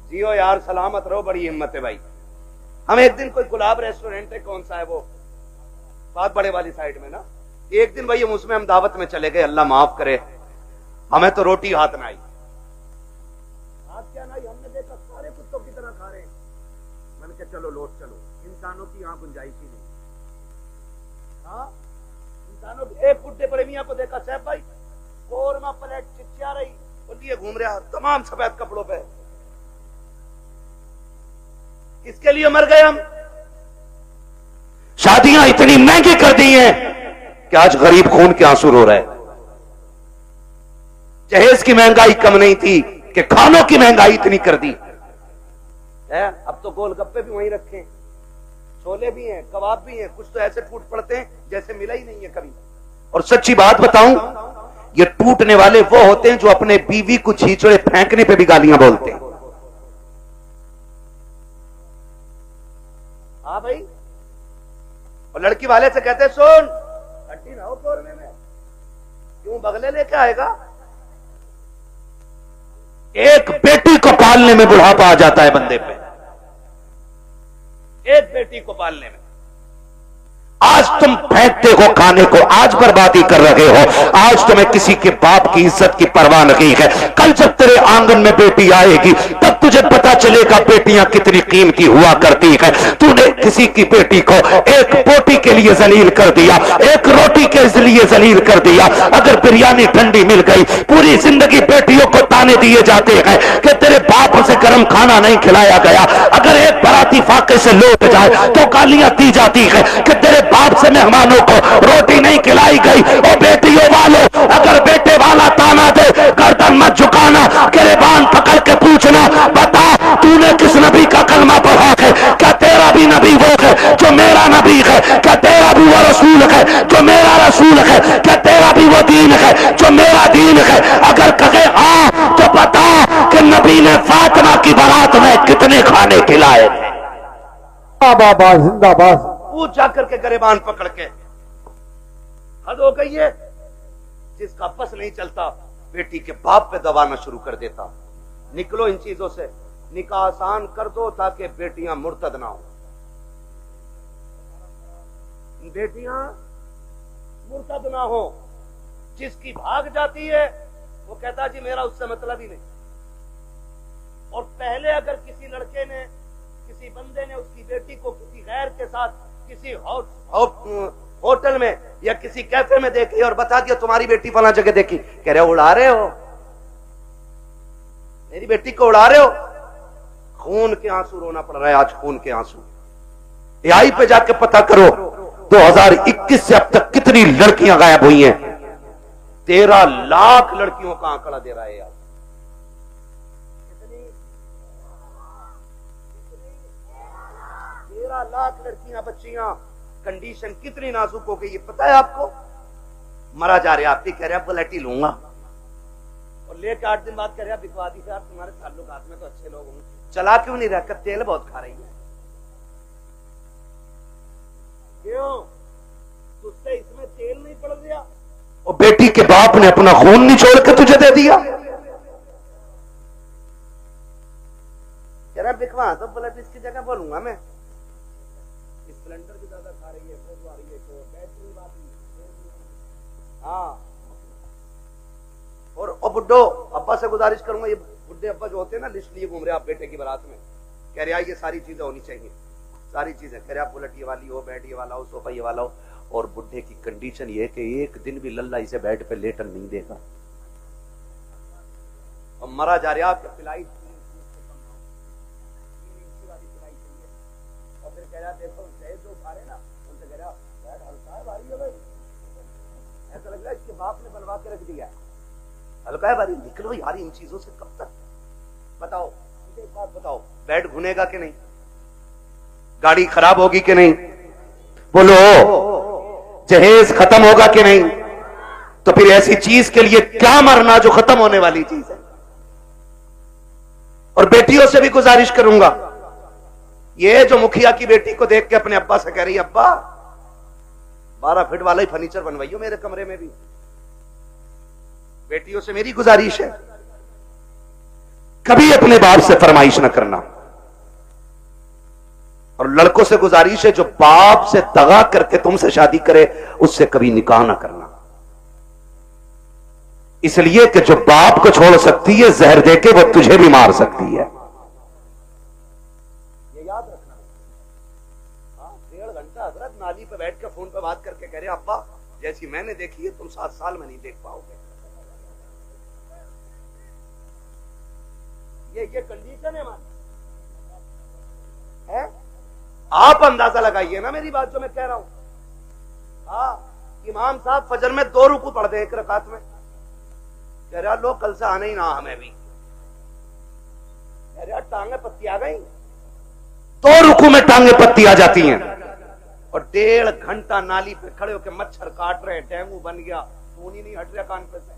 [SPEAKER 3] جیو یار, سلامت رہو, بڑی ہمت ہے بھائی. ہم ایک دن کوئی گلاب ریسٹورینٹ ہے, کون سا ہے وہ, بہت بڑے والی سائڈ میں نا, ایک دن بھائی اس میں ہم دعوت میں چلے گئے, اللہ معاف کرے, ہمیں تو روٹی ہاتھ نہ آئی. ہاتھ کیا نہیں, ہم نے دیکھا سارے کتوں کی طرح کھا رہے ہیں. میں نے کہا چلو لوٹ چلو, انسانوں کی یہاں گنجائش ہی نہیں. ہاں انسانوں کی. ایک بڈھے بڑے میاں کو دیکھا, صاحب بھائی قورمہ پلیٹ چچیا رہی, وہ لیے گھوم رہا, تمام سفید کپڑوں پہ. اس کے لیے مر گئے ہم.
[SPEAKER 1] شادیاں اتنی مہنگی کر دی ہیں کہ آج غریب خون کے آنسو رو رہے. جہیز کی مہنگائی کم نہیں تھی کہ کھانوں کی مہنگائی اتنی کر دی.
[SPEAKER 3] اب تو گول گپے بھی وہیں رکھے, چھولے بھی ہیں, کباب بھی ہیں, کچھ تو ایسے ٹوٹ پڑتے ہیں جیسے ملا ہی نہیں ہے کبھی.
[SPEAKER 1] اور سچی بات بتاؤں, یہ ٹوٹنے والے وہ ہوتے ہیں جو اپنے بیوی کو چھیچڑے پھینکنے پہ بھی گالیاں بولتے ہیں.
[SPEAKER 3] ہاں بھائی, اور لڑکی والے سے کہتے سن ہٹی نہ ہو قورمے میں, کیوں بغلے لے کے آئے گا.
[SPEAKER 1] ایک بیٹی کو پالنے میں بڑھاپا آ جاتا ہے بندے پہ,
[SPEAKER 3] ایک بیٹی کو پالنے میں.
[SPEAKER 1] آج تم پھینکتے ہو کھانے کو, آج بربادی کر رہے ہو, آج تمہیں کسی کے باپ کی عزت کی پرواہ نہیں ہے. کل جب تیرے آنگن میں بیٹی آئے گی تب تجھے پتا چلے گا بیٹیاں کتنی قیمتی ہوا کرتی ہیں. تو نے کسی کی بیٹی کو ایک بوٹی کے لیے ذلیل کر دیا, ایک روٹی کے لیے ذلیل کر دیا. اگر بریانی ٹھنڈی مل گئی, پوری زندگی بیٹیوں کو تانے دیے جاتے ہیں کہ تیرے باپ سے گرم کھانا نہیں کھلایا گیا. اگر ایک باراتی فاقے سے لوٹ جائے تو گالیاں دی جاتی ہے کہ تیرے باپ سے مہمانوں کو روٹی نہیں کھلائی گئی. اور بیٹیوں والوں, اگر بیٹے والا تانا دے گردن مت جھکانا, گریبان پکڑ کے پوچھنا, بتا تو نے کس نبی کا کلمہ پڑھا ہے؟ کیا تیرا بھی نبی وہ ہے جو میرا نبی ہے؟ کیا تیرا بھی وہ رسول ہے جو میرا رسول ہے؟ کیا تیرا بھی وہ دین ہے جو میرا دین ہے؟ اگر کہے ہاں تو بتا کہ نبی نے فاطمہ کی بارات میں کتنے کھانے کھلائے.
[SPEAKER 2] بابا زندہ باد.
[SPEAKER 3] پوچھ جا کر کے گریبان پکڑ کے. حد ہو گئی ہے. جس کا پس نہیں چلتا بیٹی کے باپ پہ دبانا شروع کر دیتا. نکلو ان چیزوں سے, نکاح آسان کر دو تاکہ بیٹیاں مرتد نہ ہوں. بیٹیاں مرتد نہ ہو. جس کی بھاگ جاتی ہے وہ کہتا جی میرا اس سے مطلب ہی نہیں. اور پہلے اگر کسی لڑکے نے, کسی بندے نے اس کی بیٹی کو کسی غیر کے ساتھ کسی ہوٹل میں یا کسی کیفے میں دیکھی اور بتا دیا تمہاری بیٹی فلاں جگہ دیکھی, کہہ رہے ہو اڑا رہے ہو, میری بیٹی کو اڑا رہے ہو. خون کے آنسو رونا پڑ رہا ہے آج, خون کے آنسو. AI پہ جا کے پتا کرو 2021 سے اب تک کتنی لڑکیاں غائب ہوئی ہیں. 13 لاکھ لڑکیوں کا آنکڑا دے رہا ہے آج. 13 لاکھ لڑکیاں, بچیاں. کنڈیشن کتنی نازک ہو گئی یہ پتا ہے آپ کو. مرا جا رہے, آپ بھی کہہ رہے ہیں بلٹی لوں گا, اور لے کے 8 دن بعد کہہ رہے ہیں بکوا دی صاحب تمہارے تعلقات میں تو اچھے لوگ ہوں. چلا کیوں نہیں رہ کر, تیل بہت کھا رہی ہے. کیوں تجھ سے اس میں تیل نہیں پڑ گیا؟
[SPEAKER 1] اور بیٹی کے باپ نے اپنا خون نہیں چھوڑ کے تجھے دے دیا.
[SPEAKER 3] کہہ رہا بکوا تو بلٹ اس کی جگہ بولوں گا میں. سلنڈر بھی زیادہ کھا رہی ہے, فوٹو آ رہی ہے تو بیٹری بات نہیں. ہاں, اور بڈھو ابا سے گزارش کروں گا, یہ بڈھے ابا جو ہوتے ہیں نا لسٹ لیے گھوم رہے آپ بیٹے کی بارات میں, کہہ رہے یہ ساری چیزیں ہونی چاہیے, ساری چیزیں. کہہ رہے آپ بلٹ یہ والی ہو, بیڈ یہ والا ہو, صوفہ یہ والا ہو. اور بڈھے کی کنڈیشن یہ کہ ایک دن بھی للہ اسے بیڈ پہ لیٹن نہیں دے گا. مرا جا رہا کہ فلائٹ اور پھر کہہ رہا دیکھو جو اٹھا رہے نا ان سے کہہ رہا ہلکا ہے بھاری ہے بھائی، ایسا لگ رہا ہے اس کے باپ نے بنوا کے رکھ دیا ہے، ہلکا ہے بھاری، نکلو یار ان چیزوں سے کب تک۔ بتاؤ مجھے ایک بات بتاؤ، بیڈ گھنے گا کہ نہیں؟ گاڑی خراب ہوگی کہ نہیں؟
[SPEAKER 1] بولو جہیز ختم ہوگا کہ نہیں؟ تو پھر ایسی چیز کے لیے کیا مرنا جو ختم ہونے والی چیز ہے؟
[SPEAKER 3] اور بیٹیوں سے بھی گزارش کروں گا، یہ جو مکھیا کی بیٹی کو دیکھ کے اپنے ابا سے کہہ رہی ہے ابا 12 فٹ والا ہی فرنیچر بنوائیو میرے کمرے میں بھی، بیٹیوں سے میری گزارش ہے
[SPEAKER 1] کبھی اپنے باپ سے فرمائش نہ کرنا،
[SPEAKER 3] اور لڑکوں سے گزارش ہے جو باپ سے دغا کر کے تم سے شادی کرے اس سے کبھی نکاح نہ کرنا،
[SPEAKER 1] اس لیے کہ جو باپ کو چھوڑ سکتی ہے زہر دے کے وہ تجھے بھی مار سکتی ہے۔
[SPEAKER 3] یہ یاد رکھنا۔ ہاں 1.5 گھنٹہ حضرت نالی پہ بیٹھ کے فون پہ بات کر کے کہہ رہے ابا جیسی میں نے دیکھی ہے تم 7 سال میں نہیں دیکھ پاؤ گے، یہ کنڈیشن ہے ہماری۔ آپ اندازہ لگائیے نا میری بات جو میں کہہ رہا ہوں۔ ہاں امام صاحب فجر میں 2 رکوع پڑھ دے ایک رکعت میں، کہہ رہا لو کل سے آنا ہی نہ ہمیں بھی، کہہ رہا ٹانگیں پتی آ گئی،
[SPEAKER 1] 2 رکوع میں ٹانگیں پتی آ جاتی ہیں،
[SPEAKER 3] اور 1.5 گھنٹہ نالی پہ کھڑے ہو کے مچھر کاٹ رہے ہیں، ڈینگو بن گیا، خون ہی نہیں ہٹ رہا کان پہ سے۔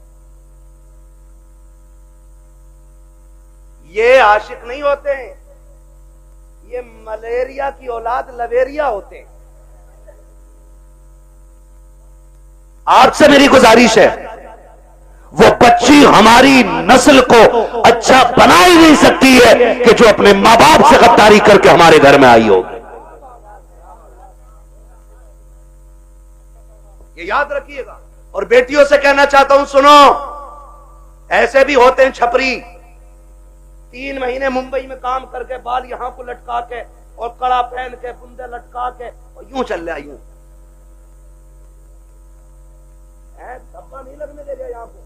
[SPEAKER 3] یہ عاشق نہیں ہوتے ہیں، یہ ملیریا کی اولاد لویریا ہوتے ہیں۔
[SPEAKER 1] آپ سے میری گزارش ہے وہ بچی ہماری نسل کو اچھا بنا ہی نہیں سکتی ہے کہ جو اپنے ماں باپ سے غداری کر کے ہمارے گھر میں آئی ہو۔
[SPEAKER 3] یہ یاد رکھیے گا۔ اور بیٹیوں سے کہنا چاہتا ہوں سنو، ایسے بھی ہوتے ہیں چھپری، 3 مہینے ممبئی میں کام کر کے بال یہاں کو لٹکا کے اور کڑا پہن کے بندے لٹکا کے اور یوں چل رہا یوں، دبا نہیں لگنے دے رہا یہاں کو،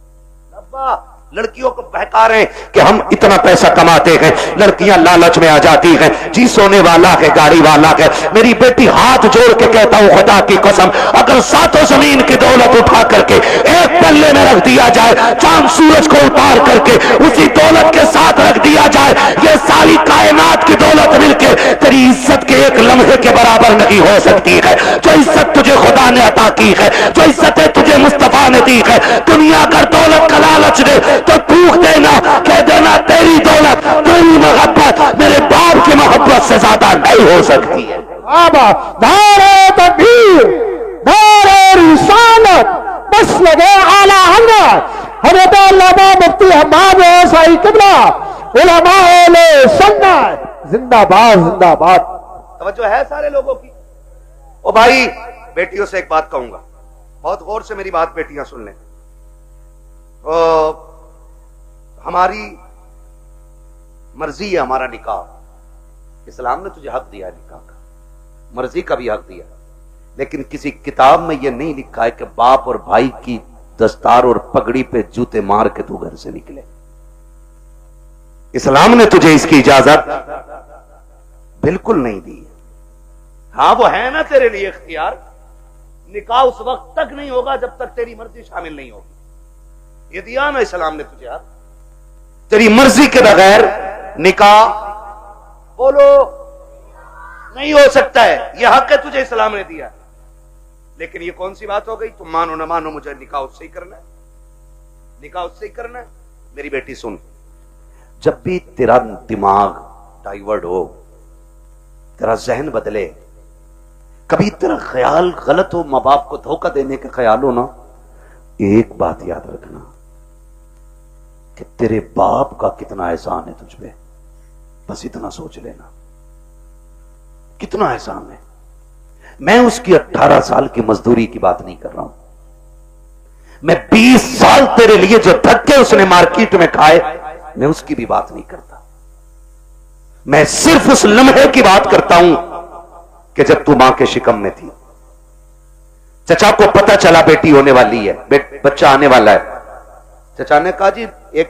[SPEAKER 3] دبا لڑکیوں کو بہکا رہے ہیں
[SPEAKER 1] کہ ہم اتنا پیسہ کماتے ہیں، لڑکیاں لالچ میں آ جاتی ہیں، جی سونے والا ہے گاڑی والا ہے۔ میری بیٹی ہاتھ جوڑ کے کہتا ہوں خدا کی قسم اگر 7 زمین کی دولت اٹھا کر کے ایک پلے میں رکھ دیا جائے، چاند سورج کو اتار کر کے اسی دولت کے ساتھ رکھ دیا جائے، یہ ساری کائنات کی دولت مل کے تیری عزت کے ایک لمحے کے برابر نہیں ہو سکتی ہے۔ جو عزت تجھے خدا نے عطا کی ہے، جو عزتیں تجھے مصطفیٰ نے دی ہے، دنیا اگر دولت کا لالچ دے تو تھوک دینا، کہہ دینا تیری دولت تیری محبت میرے باپ کی محبت سے زیادہ نہیں ہو سکتی ہے۔
[SPEAKER 2] بابا نعرہ تکبیر، نعرہ رسالت، بس لگے اعلی حضرت حضرت علامہ مفتی حماد رضوی قبلہ علماء اہل سنت زندہ باد زندہ باد۔
[SPEAKER 3] توجہ ہے سارے لوگوں کی؟ او بھائی بیٹیوں سے ایک بات کہوں گا، بہت غور سے میری بات بیٹیاں سن لیں۔ ہماری مرضی ہے ہمارا نکاح، اسلام نے تجھے حق دیا ہے نکاح کا، مرضی کا بھی حق دیا، لیکن کسی کتاب میں یہ نہیں لکھا ہے کہ باپ اور بھائی کی دستار اور پگڑی پہ جوتے مار کے تو گھر سے نکلے۔
[SPEAKER 1] اسلام نے تجھے اس کی اجازت
[SPEAKER 3] بالکل نہیں دی۔ ہاں وہ ہے نا تیرے لیے اختیار، نکاح اس وقت تک نہیں ہوگا جب تک تیری مرضی شامل نہیں ہوگی، یہ دیا نا اسلام نے تجھے حق۔
[SPEAKER 1] تیری مرضی کے بغیر نکاح
[SPEAKER 3] بولو نہیں ہو سکتا ہے، یہ حق ہے تجھے اسلام نے دیا، لیکن یہ کون سی بات ہو گئی تم مانو نہ مانو مجھے نکاح اس سے ہی کرنا ہے، نکاح اس سے ہی کرنا ہے۔ میری بیٹی سن، جب بھی تیرا دماغ ڈائیورٹ ہو، تیرا ذہن بدلے، کبھی تیرا خیال غلط ہو، ماں باپ کو دھوکہ دینے کا خیال ہو نا، ایک بات یاد رکھنا کہ تیرے باپ کا کتنا احسان ہے تجھ پہ، بس اتنا سوچ لینا کتنا احسان ہے۔ میں اس کی 18 سال کی مزدوری کی بات نہیں کر رہا ہوں، میں 20 سال تیرے لیے جو دھکے اس نے مارکیٹ میں کھائے میں اس کی بھی بات نہیں کرتا، میں صرف اس لمحے کی بات کرتا ہوں کہ جب تو ماں کے شکم میں تھی، چچا کو پتا چلا بیٹی ہونے والی ہے، بچہ آنے والا ہے، چچا نے کہا جی ایک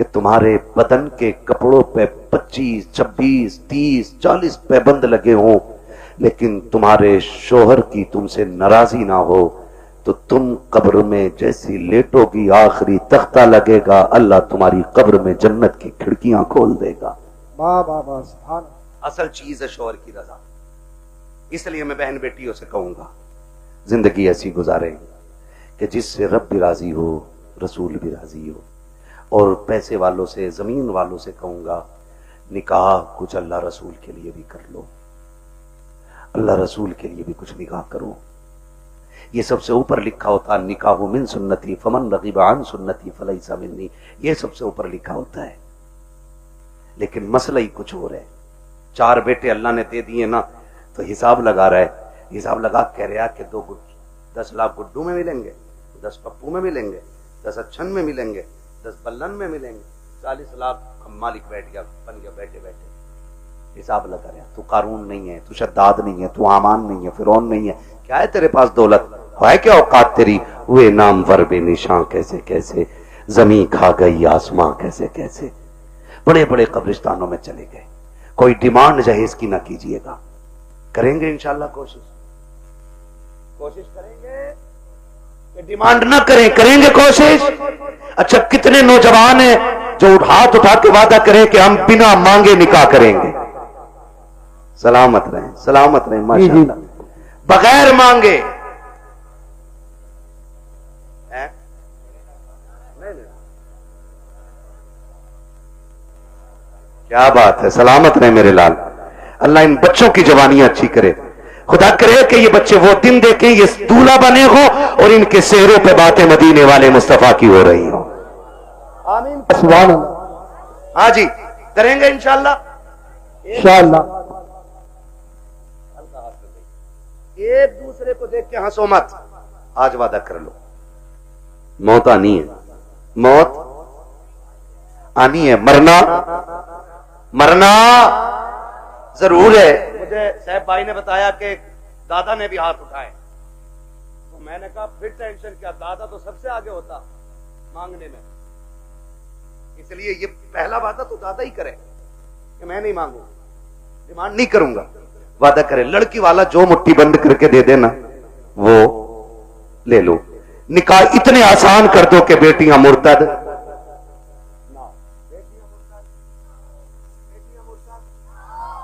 [SPEAKER 3] کہ تمہارے بدن کے کپڑوں پہ 25 26 30 40 پابند لگے ہوں، لیکن تمہارے شوہر کی تم سے ناراضی نہ ہو، تو تم قبر میں جیسی لیٹو گی آخری تختہ لگے گا، اللہ تمہاری قبر میں جنت کی کھڑکیاں کھول دے گا۔
[SPEAKER 2] واہ واہ واہ، سبحان اللہ۔
[SPEAKER 3] اصل چیز ہے شوہر کی رضا۔ اس لیے میں بہن بیٹیوں سے کہوں گا زندگی ایسی گزاریں کہ جس سے رب بھی راضی ہو، رسول بھی راضی ہو۔ اور پیسے والوں سے، زمین والوں سے کہوں گا نکاح کچھ اللہ رسول کے لیے بھی کر لو، اللہ رسول کے لیے بھی کچھ نکاح کرو۔ یہ سب سے اوپر لکھا ہوتا نکاح من سنتی فمن رغب عن سنتی فلیس منی، یہ سب سے اوپر لکھا ہوتا ہے۔ لیکن مسئلہ ہی کچھ اور ہے۔ 4 بیٹے اللہ نے دے دیے نا، تو حساب لگا رہا ہے، حساب لگا کہہ رہا کہ 10 لاکھ گڈو میں ملیں گے، 10 پپو میں ملیں گے، 10 اچھن میں ملیں گے، 10 بلن میں ملیں گے، 40 لاکھ مالک بیٹھ گیا، بن گیا بیٹھے بیٹھے۔ حساب لگا رہا، تو قارون نہیں ہے، تو شداد نہیں ہے، تو حامان نہیں ہے، فرعون نہیں ہے، کیا ہے تیرے پاس دولت ہے؟ کیا اوقات تیری؟ ہوئے نامور بے نشاں کیسے کیسے، زمین کھا گئی آسماں کیسے کیسے۔ بڑے بڑے قبرستانوں میں چلے گئے۔ کوئی ڈیمانڈ جہیز کی نہ کیجئے گا، کریں گے انشاءاللہ کوشش کریں گے کہ ڈیمانڈ نہ کریں، کریں گے کوشش۔ اچھا کتنے نوجوان ہیں جو ہاتھ اٹھا کے وعدہ کریں کہ ہم بنا مانگے نکاح کریں گے؟ سلامت رہیں، سلامت رہیں ماشاءاللہ، بغیر مانگے۔ کیا بات ہے، سلامت رہے میرے لال۔ اللہ ان بچوں کی جوانیاں اچھی کرے، خدا کرے کہ یہ بچے وہ دن دیکھیں یہ دولہا بنے ہو اور ان کے چہروں پہ باتیں مدینے والے مصطفیٰ کی ہو رہی ہوں۔
[SPEAKER 2] آمین، سبحان اللہ۔
[SPEAKER 3] ہاں جی، کریں گے انشاءاللہ،
[SPEAKER 2] انشاءاللہ۔
[SPEAKER 3] ایک دوسرے کو دیکھ کے ہنسو مت، آج وعدہ کر لو موت آنی ہے، موت آنی ہے، مرنا ضرور ہے۔ مجھے صاحب بھائی نے بتایا کہ دادا نے بھی ہاتھ اٹھائے، تو میں نے کہا پھر ٹینشن کیا، دادا تو سب سے آگے ہوتا مانگنے میں، اس لیے یہ پہلا وعدہ تو دادا ہی کرے کہ میں نہیں مانگوں، ڈیمانڈ نہیں کروں گا، وعدہ کرے۔ لڑکی والا جو مٹھی بند کر کے دے دینا وہ لے لو۔ نکاح اتنے آسان کر دو کہ بیٹیاں مرتد،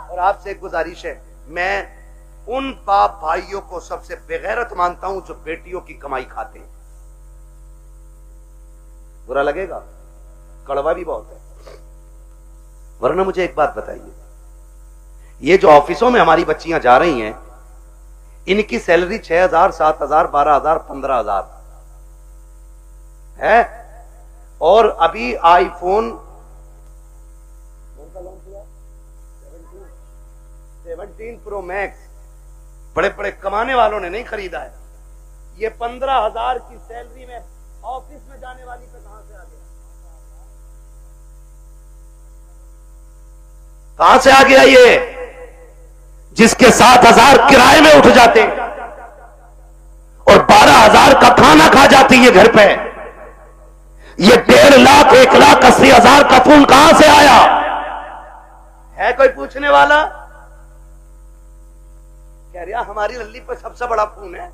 [SPEAKER 3] اور آپ سے ایک گزارش ہے، میں ان باپ بھائیوں کو سب سے بغیرت مانتا ہوں جو بیٹیوں کی کمائی کھاتے ہیں۔ برا لگے گا، کڑوا بھی بہت ہے۔ ورنہ مجھے ایک بات بتائیے، یہ جو آفسوں میں ہماری بچیاں جا رہی ہیں، ان کی سیلری 6,000 7,000 12,000 15,000 ہے، اور ابھی آئی فون 17 پرو میکس بڑے بڑے کمانے والوں نے نہیں خریدا ہے۔ یہ 15,000 کی سیلری میں آفس میں جانے والی پہ کہاں سے آ گیا؟ کہاں سے آ گیا یہ، جس کے 7,000 کرائے میں اٹھ جاتے اور 12,000 کا کھانا کھا جاتی ہے گھر پہ؟ یہ 1.5 لاکھ 1,80,000 کا فون کہاں سے آیا ہے؟ کوئی پوچھنے والا؟ کہہ رہا ہماری للی پہ سب سے بڑا فون ہے،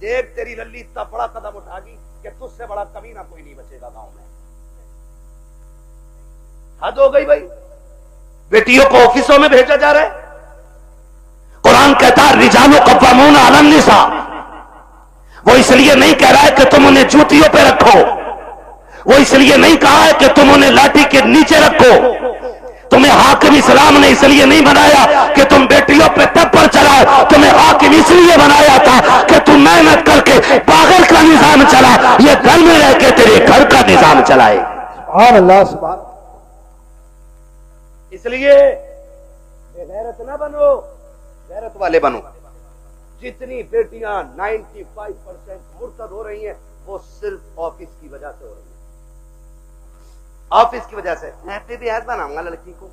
[SPEAKER 3] دیکھ تیری للی اتنا بڑا قدم اٹھا گی کہ تجھ سے بڑا کمینہ کوئی نہیں بچے گا گاؤں میں۔ حد ہو گئی بھائی، بیٹیوں کو آفسوں میں بھیجا جا رہا ہے۔ قرآن کہتا ہے رجال قوامون علی النساء، وہ اس لیے نہیں کہہ رہا ہے کہ تم انہیں جوتیوں پہ رکھو، وہ اس لیے نہیں کہا ہے کہ تم انہیں لاٹھی کے نیچے رکھو، تمہیں حاکم اسلام نے اس لیے نہیں بنایا کہ تم بیٹیوں پہ تبر چلاؤ، تمہیں حاکم اس لیے بنایا تھا کہ تم محنت کر کے باغر کا نظام چلا، یہ گھر میں رہ کے تیرے گھر کا نظام چلائے۔
[SPEAKER 2] سبحان اللہ، سبحان۔
[SPEAKER 3] اس لیے بے غیرت نہ بنو، غیرت والے بنو۔ جتنی بیٹیاں 95% مرتد ہو رہی ہیں وہ صرف آفس کی وجہ سے ہو رہی ہیں، آفس کی وجہ سے۔ میں پہ بھی ایسا بناؤں گا لڑکی کو،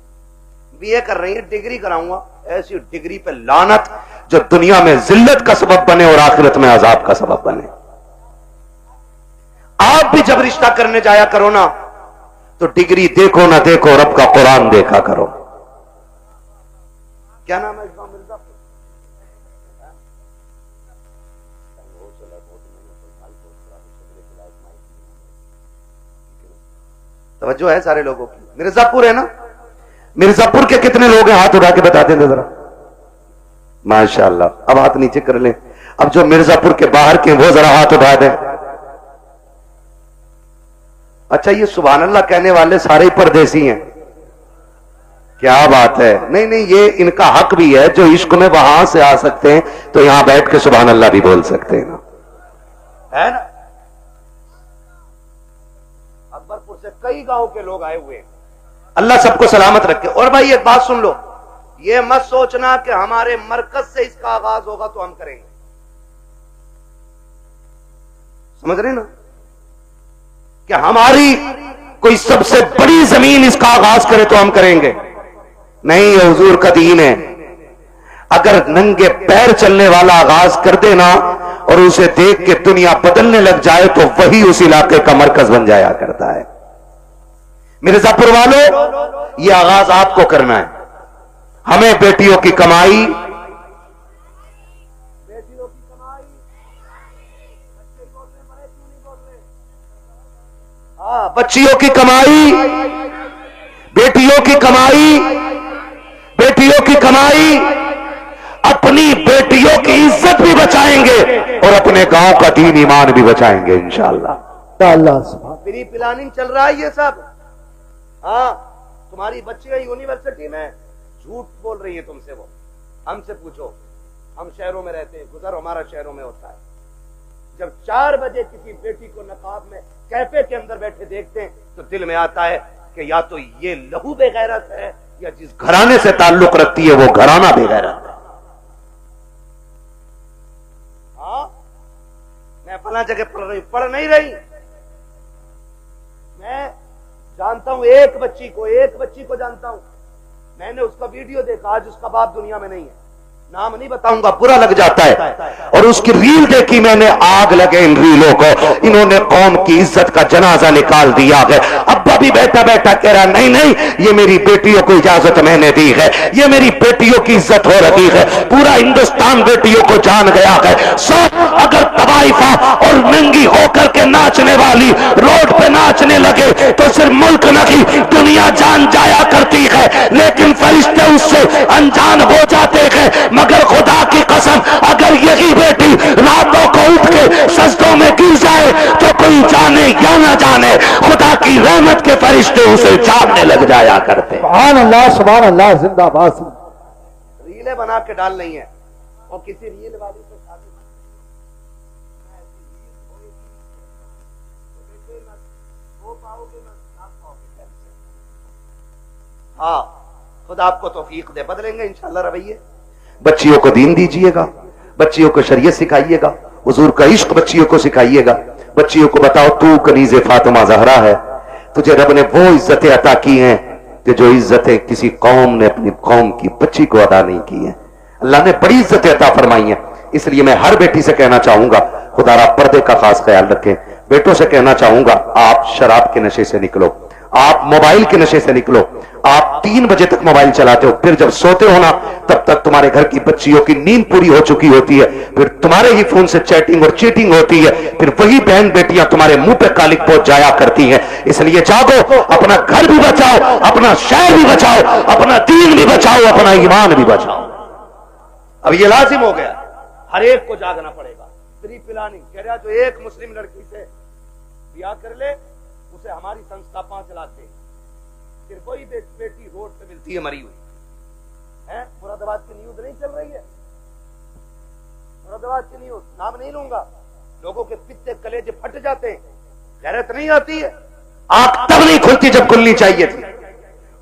[SPEAKER 3] بی اے کر رہی ہے، ڈگری کراؤں گا، ایسی ڈگری پہ لعنت جو دنیا میں ذلت کا سبب بنے اور آخرت میں عذاب کا سبب بنے۔ آپ بھی جب رشتہ کرنے جایا کرو نا
[SPEAKER 1] تو ڈگری دیکھو نہ دیکھو رب کا قرآن دیکھا کرو.
[SPEAKER 3] کیا نام ہے اس گاؤں مرزا؟ توجہ ہے سارے لوگوں کی. مرزا پور ہے نا؟
[SPEAKER 1] مرزا پور کے کتنے لوگ ہیں ہاتھ اٹھا کے بتا دیں ذرا. ماشاءاللہ. اب ہاتھ نیچے کر لیں. اب جو مرزا پور کے باہر کے وہ ذرا ہاتھ اٹھا دیں. اچھا یہ سبحان اللہ کہنے والے سارے ہی پردیسی ہیں. کیا بات ہے. نہیں نہیں یہ ان کا حق بھی ہے. جو عشق میں وہاں سے آ سکتے ہیں تو یہاں بیٹھ کے سبحان اللہ بھی بول سکتے ہیں نا.
[SPEAKER 3] ہے نا؟ اکبرپور سے کئی گاؤں کے لوگ آئے ہوئے ہیں.
[SPEAKER 1] اللہ سب کو سلامت رکھے.
[SPEAKER 3] اور بھائی ایک بات سن لو, یہ مت سوچنا کہ ہمارے مرکز سے اس کا آغاز ہوگا تو ہم کریں گے. سمجھ رہے نا
[SPEAKER 1] کہ ہماری کوئی سب سے بڑی زمین اس کا آغاز کرے تو ہم کریں گے. نہیں یہ حضور کا دین ہے. اگر ننگے پیر چلنے والا آغاز کر دینا اور اسے دیکھ کے دنیا بدلنے لگ جائے تو وہی اس علاقے کا مرکز بن جایا کرتا ہے. مرزا پور والوں یہ آغاز آپ کو کرنا ہے. ہمیں بیٹیوں کی کمائی بچیوں کی کمائی بیٹیوں کی کمائی بیٹیوں کی کمائی اپنی بیٹیوں کی عزت بھی بچائیں گے اور اپنے گاؤں کا دین ایمان بھی بچائیں گے انشاءاللہ.
[SPEAKER 3] فری پلاننگ چل رہا ہے یہ سب. ہاں تمہاری بچیاں یونیورسٹی میں جھوٹ بول رہی ہیں تم سے. وہ ہم سے پوچھو, ہم شہروں میں رہتے ہیں, گزر ہمارا شہروں میں ہوتا ہے. جب 4 بجے کسی بیٹی کو نقاب میں کیفے کے اندر بیٹھے دیکھتے ہیں تو دل میں آتا ہے کہ یا تو یہ لہو بے غیرت ہے یا جس
[SPEAKER 1] گھرانے سے تعلق رکھتی ہے وہ گھرانہ بے غیرت ہے.
[SPEAKER 3] ہاں میں فلاں جگہ پڑھ رہی ہوں, پڑھ نہیں رہی. میں جانتا ہوں ایک بچی کو جانتا ہوں. میں نے اس کا ویڈیو دیکھا, آج اس کا باپ دنیا میں نہیں ہے. نام نہیں بتاؤں گا,
[SPEAKER 1] برا لگ جاتا ہے. اور اس کی ریل دیکھی میں نے, آگ لگے ان ریلوں کو. انہوں نے قوم کی عزت کا جنازہ نکال دیا ہے. ابا بھی بیٹھا بیٹھا کہہ رہا نہیں نہیں یہ میری بیٹیوں کو اجازت میں نے دی ہے, یہ میری بیٹیوں کی عزت ہو رہی ہے. پورا ہندوستان بیٹیوں کو جان گیا ہے. سب اگر طوائفہ اور ننگی ہو کر کے ناچنے والی روڈ پہ ناچنے لگے تو صرف ملک نہیں دنیا جان جایا کرتی ہے, لیکن فرشتے اس سے انجان ہو جاتے ہیں. مگر خدا کی قسم اگر یہی بیٹی راتوں کو اٹھ کے سجدوں میں گر جائے تو کوئی جانے یا نہ جانے خدا کی رحمت کے فرشتے اسے جاننے لگ جایا کرتے.
[SPEAKER 2] سبحان اللہ سبحان اللہ, زندہ باد.
[SPEAKER 3] ریلیں بنا کے ڈال نہیں ہے اور کسی ریل والی سے شادی ہاں خدا آپ کو توفیق دے, بدلیں گے انشاءاللہ رویے.
[SPEAKER 1] بچیوں کو دین دیجئے گا, بچیوں کو شریعت سکھائیے گا, حضور کا عشق بچیوں کو سکھائیے گا. بچیوں کو بتاؤ تو کنیز فاطمہ زہرا ہے, تجھے رب نے وہ عزتیں عطا کی ہیں کہ جو عزتیں کسی قوم نے اپنی قوم کی بچی کو ادا نہیں کی ہیں. اللہ نے بڑی عزتیں عطا فرمائی ہیں. اس لیے میں ہر بیٹی سے کہنا چاہوں گا خدا را پردے کا خاص خیال رکھیں. بیٹوں سے کہنا چاہوں گا آپ شراب کے نشے سے نکلو, آپ موبائل کے نشے سے نکلو. آپ 3 بجے تک موبائل چلاتے ہو, پھر جب سوتے ہو نا تب تک تمہارے گھر کی بچیوں کی نیند پوری ہو چکی ہوتی ہے, پھر تمہارے ہی فون سے چیٹنگ اور چیٹنگ ہوتی ہے, پھر وہی بہن بیٹیاں تمہارے منہ پہ کالک پہنچ جایا کرتی ہیں. اس لیے جاگو, اپنا گھر بھی بچاؤ, اپنا شہر بھی بچاؤ, اپنا دین بھی بچاؤ, اپنا ایمان بھی بچاؤ.
[SPEAKER 3] اب یہ لازم ہو گیا, ہر ایک کو جاگنا پڑے گا. پری پلاننگ کہہ رہا جو ایک مسلم لڑکی سے بیاہ کر لے اسے ہماری سنستھا 5 لاکھ دے. پھر وہی بیٹی روڈ پہ ملتی ہے مری ہوئی. مراد آباد کی نیوز نہیں چل رہی ہے, مراد آباد کی نیوز, نام نہیں لوں گا, لوگوں کے پتے کلیجے پھٹ جاتے ہیں, غیرت نہیں آتی ہے.
[SPEAKER 1] آنکھ تب نہیں کھلتی جب کھلنی چاہیے تھی,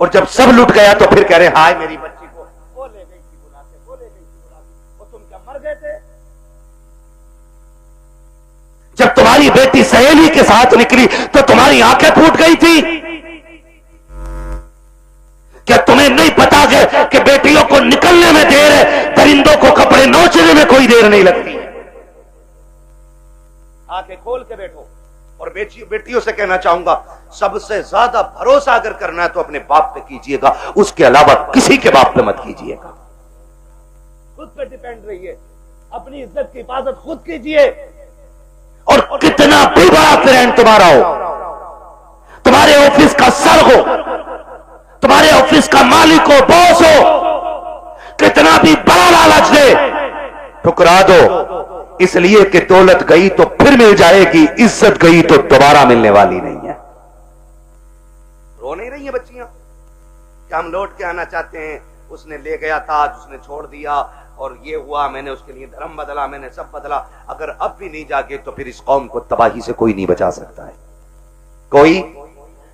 [SPEAKER 1] اور جب سب لٹ گیا تو پھر کہہ رہے ہائے میری
[SPEAKER 3] بچی کو وہ لے گئی تھی بلا کے, وہ لے گئی تھی بلا کے, وہ تم کیا مر گئے تھے؟
[SPEAKER 1] جب تمہاری بیٹی سہیلی کے ساتھ نکلی تو تمہاری آنکھیں پھوٹ گئی تھی. کیا تمہیں نہیں پتا کہ بیٹیوں کو نکلنے میں دیر ہے, درندوں کو کپڑے نوچنے میں کوئی دیر نہیں لگتی.
[SPEAKER 3] آنکھیں کھول کے بیٹھو. اور بیٹیوں سے کہنا چاہوں گا سب سے زیادہ بھروسہ اگر کرنا ہے تو اپنے باپ پہ کیجئے گا، اس کے علاوہ کسی کے باپ پہ مت کیجئے گا. خود پہ ڈیپینڈ رہیے، اپنی عزت کی حفاظت خود کیجئے. اور کتنا بھی بڑا فرینڈ تمہارا ہو، تمہارے آفس کا سر ہو، تمہارے آفس کا مالک ہو، باس ہو، کتنا بھی بڑا لالچ دے، ٹھکرا دو. اس لیے کہ دولت گئی تو پھر مل جائے گی، عزت گئی تو دوبارہ ملنے والی نہیں ہے. رو نہیں رہی ہیں بچیاں کہ ہم لوٹ کے آنا چاہتے ہیں، اس نے لے گیا تھا، اس نے چھوڑ دیا، اور یہ ہوا، میں نے اس کے لیے دھرم بدلا، میں نے سب بدلا. اگر اب بھی نہیں جاگے تو پھر اس قوم کو تباہی سے کوئی نہیں بچا سکتا ہے، کوئی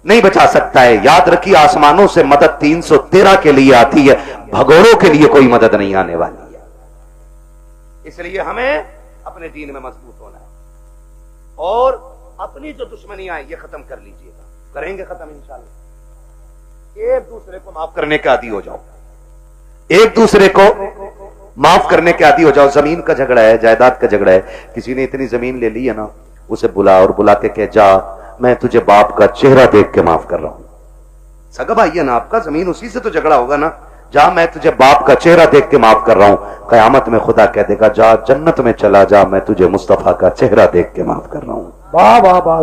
[SPEAKER 3] نہیں بچا سکتا ہے. یاد رکھیے، آسمانوں سے مدد 313 کے لیے آتی ہے، بھگوڑوں کے لیے کوئی مدد نہیں آنے والی ہے. اس لیے ہمیں اپنے دین میں مضبوط ہونا ہے، اور اپنی جو دشمنیاں ہیں یہ ختم کر لیجئے گا. کریں گے ختم انشاءاللہ. ایک دوسرے کو معاف کرنے کے عادی ہو جاؤ، ایک دوسرے کو معاف کرنے کے عادی ہو جاؤ. زمین کا جھگڑا ہے، جائیداد کا جھگڑا ہے، کسی نے اتنی زمین لے لی ہے نا، اسے بلا اور بلا کے کہ جا، میں تجھے باپ کا چہرہ دیکھ کے معاف کر رہا ہوں. سگا بھائی ہے نا آپ کا، زمین اسی سے تو جھگڑا ہوگا نا. جا، میں تجھے باپ کا چہرہ دیکھ کے معاف کر رہا ہوں. قیامت میں خدا کہہ دے گا جا جنت میں چلا جا، میں تجھے مصطفیٰ کا چہرہ دیکھ کے معاف کر رہا ہوں.
[SPEAKER 2] واہ واہ واہ.